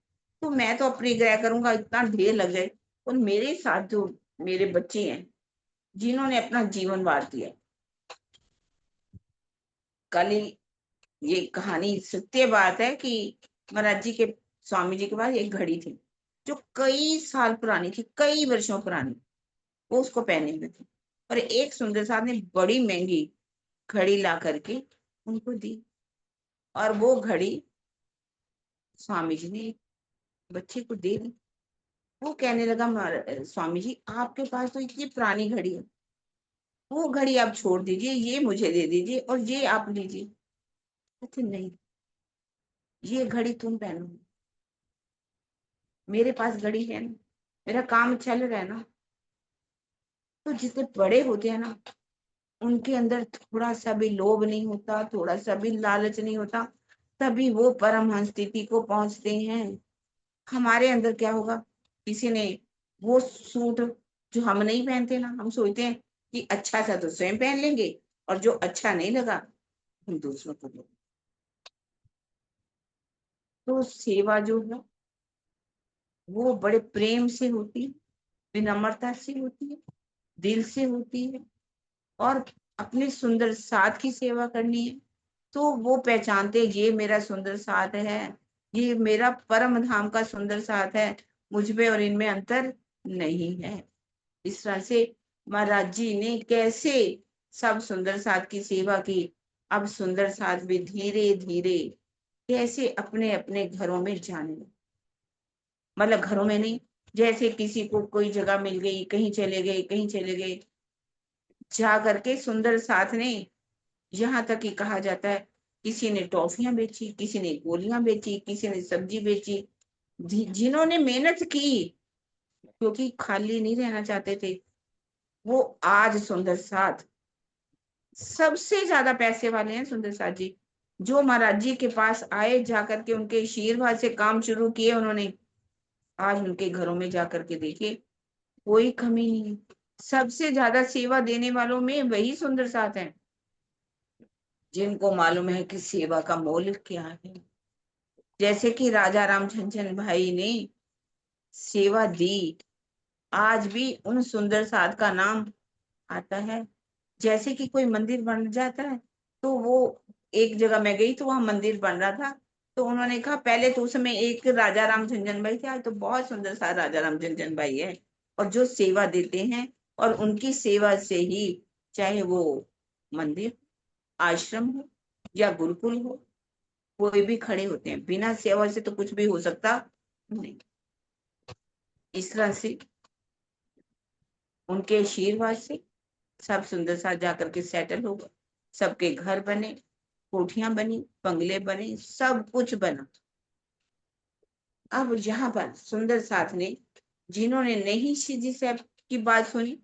तो मैं तो अपनी ग्रह करूंगा इतना ढेर लग जाए। और मेरे साथ जो मेरे बच्चे हैं जिन्होंने अपना जीवन वार दिया, कल ही ये कहानी सत्य बात है कि महाराज जी के, स्वामी जी के पास एक घड़ी थी जो कई साल पुरानी थी, कई वर्षों पुरानी, वो उसको पहने हुए थे। और एक सुंदर साहब ने बड़ी महंगी घड़ी ला करके उनको दी और वो घड़ी स्वामी जी ने बच्चे को दे दी। वो कहने लगा स्वामी जी आपके पास तो इतनी पुरानी घड़ी है, वो घड़ी आप छोड़ दीजिए, ये मुझे दे दीजिए और ये आप लीजिए। कहते नहीं, ये घड़ी तुम पहनो, मेरे पास घड़ी है ना, मेरा काम चल रहा है ना। तो जितने बड़े होते हैं ना उनके अंदर थोड़ा सा भी लोभ नहीं होता, थोड़ा सा भी लालच नहीं होता, तभी वो परमहंस स्थिति को पहुंचते हैं। हमारे अंदर क्या होगा, किसी ने वो सूट जो हम नहीं पहनते ना, हम सोचते हैं कि अच्छा सा तो स्वयं पहन लेंगे और जो अच्छा नहीं लगा हम दूसरों को देंगे। तो सेवा जो है वो बड़े प्रेम से होती है, विनम्रता से होती है, दिल से होती है। और अपने सुंदर साथ की सेवा करनी है तो वो पहचानते ये मेरा सुंदर साथ है, ये मेरा परम धाम का सुंदर साथ है, मुझ में और इनमें अंतर नहीं है। इस तरह से महाराज जी ने कैसे सब सुंदर साथ की सेवा की। अब सुंदर साथ भी धीरे धीरे कैसे अपने अपने घरों में जाने लगे। मतलब घरों में नहीं, जैसे किसी को कोई जगह मिल गई, कहीं चले गए, कहीं चले गए, जा करके सुंदर साथ ने, यहाँ तक कि कहा जाता है, किसी ने टॉफियां बेची, किसी ने गोलियां बेची, किसी ने सब्जी बेची। जिन्होंने मेहनत की, क्योंकि खाली नहीं रहना चाहते थे, वो आज सुंदर साथ सबसे ज्यादा पैसे वाले हैं। सुंदर साथ जी जो महाराज जी के पास आए, जाकर के उनके आशीर्वाद से काम शुरू किए उन्होंने, आज उनके घरों में जाकर के देखिए कोई कमी नहीं है। सबसे ज्यादा सेवा देने वालों में वही सुंदर साथ हैं, जिनको मालूम है कि सेवा का मोल क्या है। जैसे कि राजा राम झंझन भाई ने सेवा दी, आज भी उन सुंदर साथ का नाम आता है। जैसे कि कोई मंदिर बन जाता है, तो वो, एक जगह मैं गई तो वहां मंदिर बन रहा था, तो उन्होंने कहा पहले तो उस समय एक राजा राम झंझन भाई थे, आज तो बहुत सुंदर सा राजा राम झंझन भाई है। और जो सेवा देते हैं, और उनकी सेवा से ही, चाहे वो मंदिर, आश्रम हो या गुरुकुल हो, कोई भी खड़े होते हैं। बिना सेवा से तो कुछ भी हो सकता नहीं। इस तरह से उनके आशीर्वाद से सब सुंदर सा जाकर के सेटल हो गए, सबके घर बने, कोठियां बनी, बंगले बने, सब कुछ बना। अब यहाँ पर सुंदर साथ ने, जिन्होंने नहीं शिवजी साहब की बात सुनी,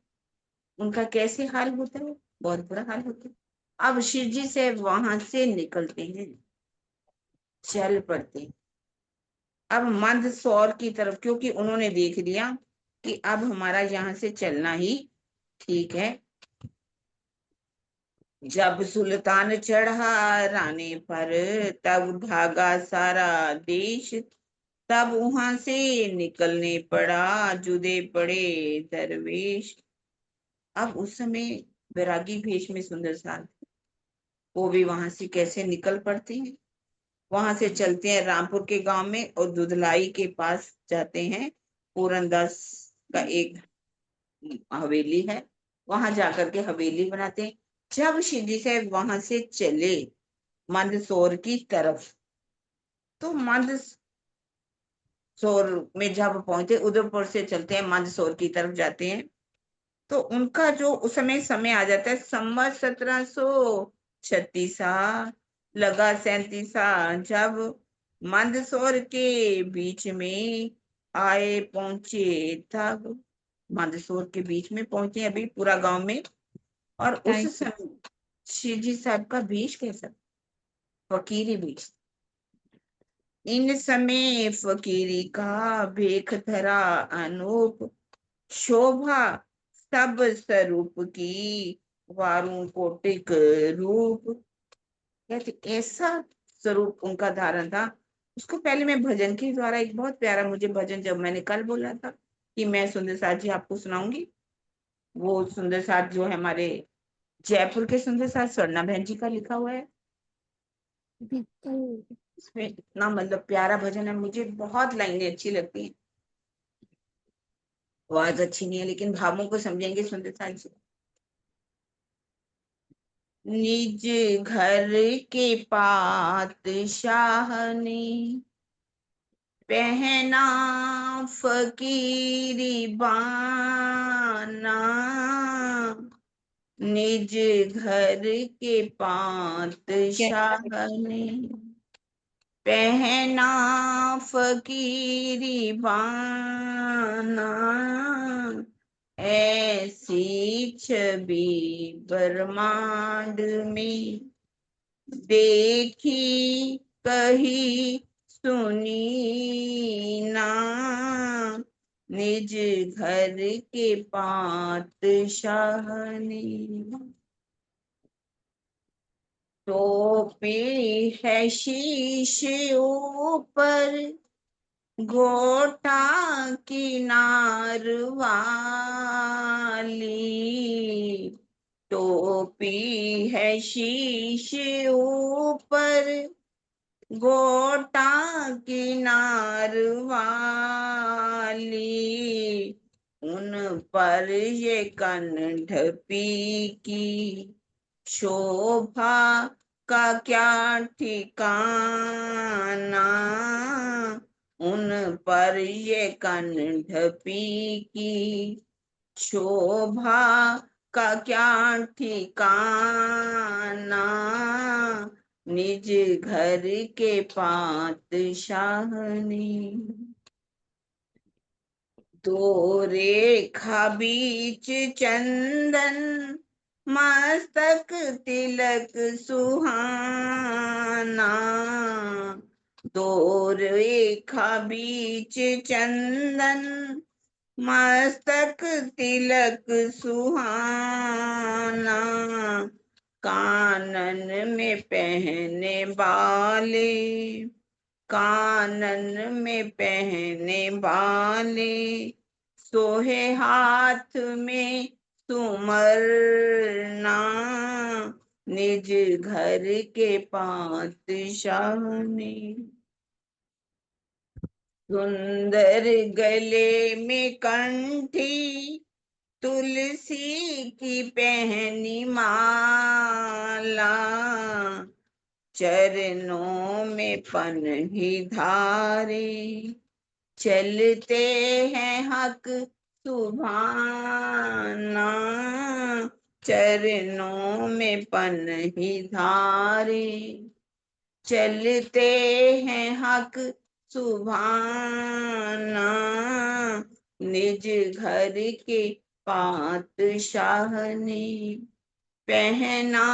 उनका कैसे हाल होता है, बहुत बुरा हाल होता है। अब शिवजी साहब वहां से निकलते हैं, चल पड़ते हैं अब मंदसौर की तरफ, क्योंकि उन्होंने देख लिया कि अब हमारा यहाँ से चलना ही ठीक है। जब सुल्तान चढ़ा राने पर, तब भागा सारा देश, तब वहां से निकलने पड़ा, जुदे पड़े दरवेश। अब उस समय बैरागी भेष में सुंदर साथ, वो भी वहां से कैसे निकल पड़ते हैं, वहां से चलते हैं रामपुर के गांव में, और दुधलाई के पास जाते हैं। पूरनदास का एक हवेली है, वहां जाकर के हवेली बनाते हैं। जब शिवजी साहब वहां से चले मंदसौर की तरफ, तो मंदसौर में जब पहुंचे, उदयपुर से चलते हैं मंदसौर की तरफ जाते हैं, तो उनका जो उस समय समय आ जाता है, संवत 1736 लगा 37, जब मंदसौर के बीच में आए पहुंचे, तब मंदसौर के बीच में पहुंचे अभी पूरा गांव में। और उस समय शिवजी साहब का भेष कैसा, फकीरी भेष। इन समय फकीरी का भेख धरा अनूप, शोभा सब स्वरूप की, वारों को टिक रूप। कहते ऐसा स्वरूप उनका धारण था। उसको पहले मैं भजन के द्वारा, एक बहुत प्यारा मुझे भजन, जब मैंने कल बोला था कि मैं सुंदर साथ जी आपको सुनाऊंगी, वो सुंदर साथ जो है हमारे जयपुर के सुंदर साथ स्वर्णा बहन जी का लिखा हुआ है। इसमें इतना मतलब प्यारा भजन है, मुझे बहुत लाइनें अच्छी लगती हैं। आवाज अच्छी नहीं है, लेकिन भावों को समझेंगे सुंदर साथ जी। निज घर के पातशाह ने, पहना फकीरी बाना, निज घर के पातशाह ने, पहना फकीरी बाना, ऐसी छवि ब्रह्मांड में देखी कही सुनी ना, निज घर के पातशाह ने। टोपी है शीश ऊपर, गोटा किनार वाली, टोपी है शीश ऊपर, गोटा किनार वाली, उन पर ये कंठ पी की शोभा का क्या ठिकाना, उन पर ये कंढपी की शोभा का क्या ठिकाना, निज घर के पातशाह ने। दो रेखा बीच चंदन, मस्तक तिलक सुहाना, दो रेखा बीच चंदन, मस्तक तिलक सुहाना, कानन में पहने बाले, कानन में पहने बाले, सोहे हाथ में सुमरना, निज घर के पातशाह ने। सुंदर गले में कंठी, तुलसी की पहनी माला, चरणों में पनही धारे, चलते हैं हक सुभाना, चरणों में पनही धारे, चलते हैं हक सुभाना, निज घर के पातशाह ने। पहना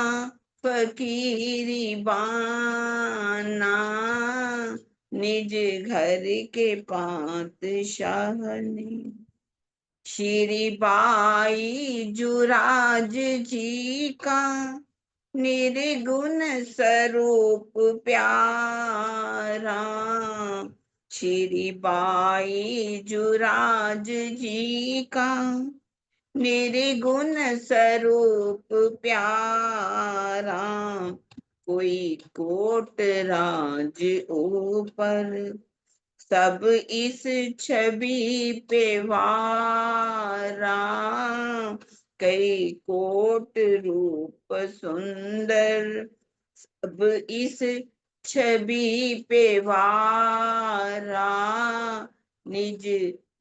फकीरी बाना, निज घर के पातशाह ने। श्री बाई जुराज जी का निर्गुण स्वरूप प्यारा, श्री बाई जुराज जी का निर्गुण स्वरूप प्यारा, कोई कोट राज ऊपर, सब इस छवि पे वारा, कई कोट रूप सुंदर, सब इस छवि पे वारा, निज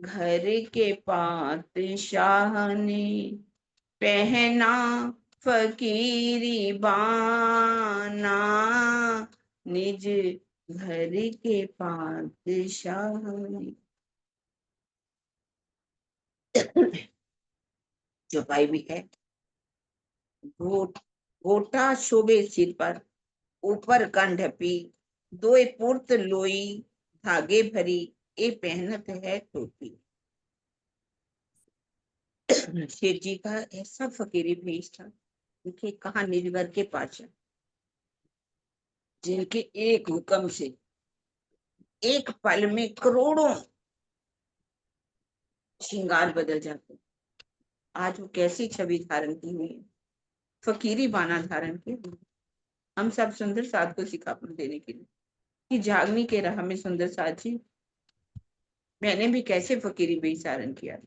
घर के पातशाह ने। पहना फकीरी बाना, निज घर के पातशाह ने। चौपाई भी है। घोटा शोभे सिर पर, ऊपर कंढपी, दोय पुर्त लोई, धागे भरी, ए पहनत है टोपी। शेठ जी का ऐसा फकीरी भेष था, उनके कहा निर्गर के पाचा, जिनके एक हुक्म से एक पल में करोड़ों श्रृंगार बदल जाते। आज वो कैसी छवि धारण की हुई है, फकीरी बाना धारण की हुई। हम सब सुंदर साध को सिखापन देने के लिए कि जागनी के राह में सुंदर साध जी, मैंने भी कैसे फकीरी वेश धारण किया।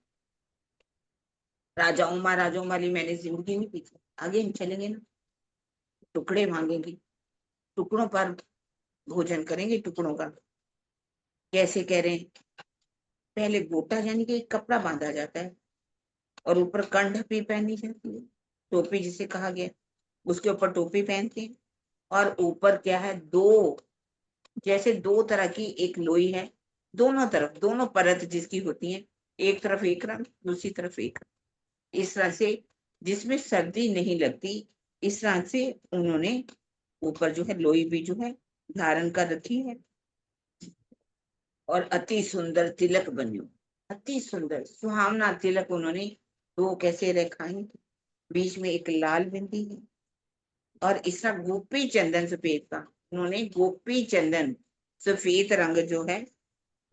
राजाओं महाराजाओं वाली मैंने जिंदगी नहीं पीछे, आगे हम चलेंगे ना, टुकड़े मांगेंगे, टुकड़ों पर भोजन करेंगे, टुकड़ों का। कैसे कह रहे हैं, पहले गोटा यानी कि एक कपड़ा बांधा जाता है और ऊपर कंढपी पहनी जाती है, टोपी जिसे कहा गया, उसके ऊपर टोपी पहनते हैं। और ऊपर क्या है, दो, जैसे दो तरह की एक लोई है, दोनों तरफ दोनों परत जिसकी होती है, एक तरफ एक रंग, दूसरी तरफ एक रंग, इस तरह से जिसमें सर्दी नहीं लगती, इस तरह से उन्होंने ऊपर जो है लोई भी जो है धारण कर रखी है। और अति सुंदर तिलक बन्यो, अति सुंदर सुहावना तिलक उन्होंने दो कैसे रखाए, बीच में एक लाल बिंदी है, और इसका गोपी चंदन सफेद का, उन्होंने गोपी चंदन सफेद रंग जो है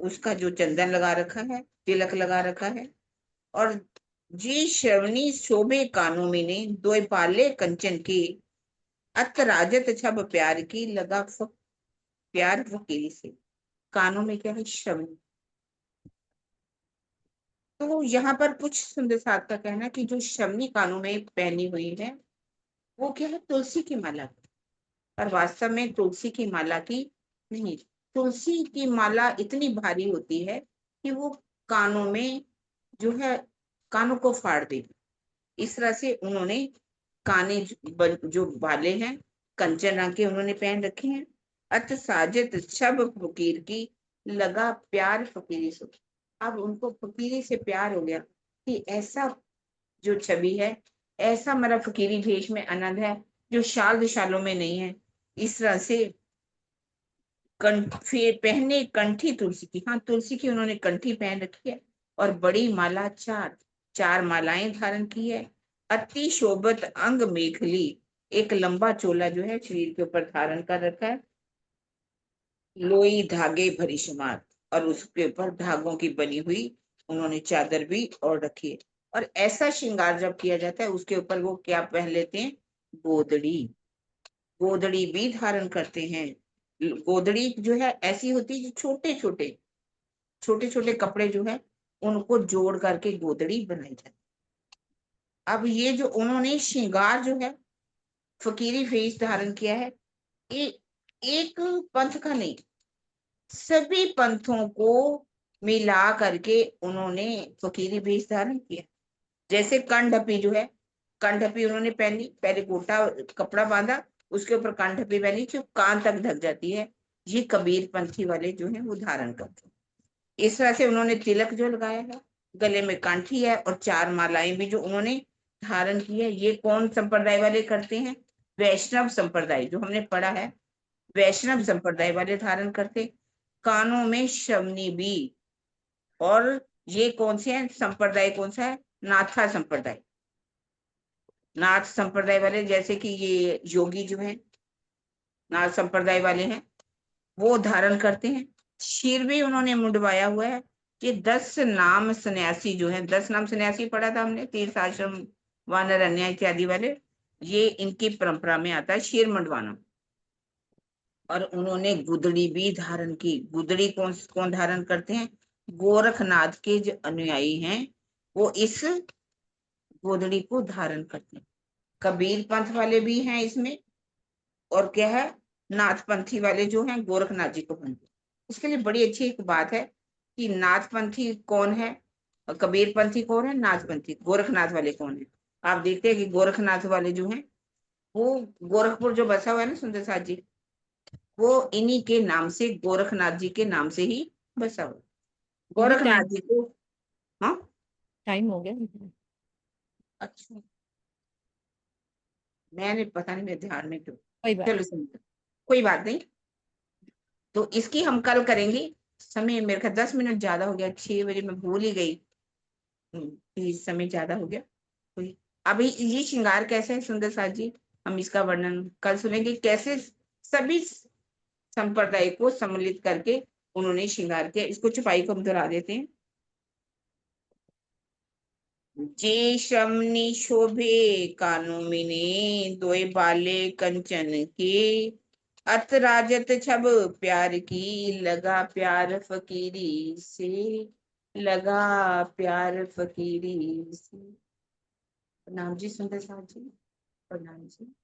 उसका जो चंदन लगा रखा है, तिलक लगा रखा है। और जी श्रवणी शोभे कानों में ने, दो पाले कंचन की, अत राजत छब प्यार की, लगा प्यार फकीरी से। कानों में क्या है, श्रवणी। तो यहाँ पर कुछ सुंदर साथ का कहना कि जो श्रवणी कानों में पहनी हुई है वो क्या है, तुलसी की माला। पर वास्तव में तुलसी की माला की नहीं। तुलसी की माला इतनी भारी होती है कि वो कानों में जो है, कानों को फाड़ देगी। इस तरह से उन्होंने काने जो बाले हैं कंचन रंग के उन्होंने पहन रखे हैं। अत साजिद छब फकीर की लगा प्यार फकीरी से। अब उनको फकीरी से प्यार हो गया कि ऐसा जो छवि है, ऐसा मेरा फकीरी भेष में आनंद है जो शाल विशालों में नहीं है। इस तरह से फिर पहने कंठी तुलसी की, हाँ तुलसी की उन्होंने कंठी पहन रखी है और बड़ी माला चार चार मालाएं धारण की है। अति शोभत अंग मेखली, एक लंबा चोला जो है शरीर के ऊपर धारण कर रखा है। लोई धागे भरी समात, और उसके ऊपर धागों की बनी हुई उन्होंने चादर भी ओढ़ रखी है। और ऐसा श्रृंगार जब किया जाता है उसके ऊपर वो क्या पहन लेते हैं, गोदड़ी। गोदड़ी भी धारण करते हैं। गोदड़ी जो है ऐसी होती है जो छोटे छोटे छोटे छोटे कपड़े जो है उनको जोड़ करके गोदड़ी बनाई जाती है। अब ये जो उन्होंने श्रृंगार जो है फकीरी वेश धारण किया है, ये एक पंथ का नहीं, सभी पंथों को मिला करके उन्होंने फकीरी वेश धारण किया। जैसे कंढपी जो है, कंढपी उन्होंने पहनी, पहले गोटा कपड़ा बांधा, उसके ऊपर कंढपी पहनी जो कान तक ढक जाती है। ये कबीर पंथी वाले जो है वो धारण करते हैं। इस तरह से उन्होंने तिलक जो लगाया है, गले में कांठी है और चार मालाएं भी जो उन्होंने धारण की है। ये कौन संप्रदाय वाले करते हैं, वैष्णव संप्रदाय, जो हमने पढ़ा है वैष्णव संप्रदाय वाले धारण करते। कानों में शवनी भी। और ये कौन से हैं संप्रदाय, कौन सा है, नाथा संप्रदाय। नाथ संप्रदाय वाले जैसे कि ये योगी जो है नाथ संप्रदाय वाले हैं वो धारण करते हैं। सिर भी उन्होंने मुंडवाया हुआ है। ये 10 नाम सन्यासी जो है, 10 नाम सन्यासी पढ़ा था हमने, तीर्थ आश्रम वानर अन्य इत्यादि वाले, ये इनकी परंपरा में आता है सिर मुंडवाना। और उन्होंने गुदड़ी भी धारण की। गुदड़ी कौन कौन धारण करते हैं, गोरखनाथ के जो अनुयायी हैं वो इस गोदड़ी को धारण करते हैं। कबीर पंथ वाले भी हैं इसमें, और क्या है, नाथपंथी वाले जो हैं गोरखनाथ जी को बनते। इसके लिए बड़ी अच्छी एक बात है कि नाथपंथी कौन है और कबीर पंथी कौन है, नाथपंथी गोरखनाथ वाले कौन है। आप देखते हैं कि गोरखनाथ वाले जो हैं वो गोरखपुर जो बसा हुआ है ना सुंदर साथ जी, वो इन्हीं के नाम से, गोरखनाथ जी के नाम से ही बसा हुआ। दीदी गोरखनाथ जी को, हाँ टाइम हो गया। अच्छा, मैंने पता नहीं, मेरे ध्यान में क्यों। कोई बात चलो सुनिए, कोई बात नहीं, तो इसकी हम कल करेंगे। समय मेरे ख्याल 10 मिनट ज्यादा हो गया, 6 बजे मैं भूल ही गई। समय ज्यादा हो गया। कोई अभी ये श्रृंगार कैसे है सुंदर साथ जी, हम इसका वर्णन कल सुनेंगे, कैसे सभी संप्रदाय को सम्मिलित करके उन्होंने श्रृंगार किया। इसको छुपाई को हम दोहरा देते हैं। जे शमनी शोभे कानुमिने, दोए बाले कंचन के, अत राजत छब प्यार की, लगा प्यार फकीरी से, लगा प्यार फकीरी से। प्रणाम जी सुंदर साथ जी, प्रणाम जी।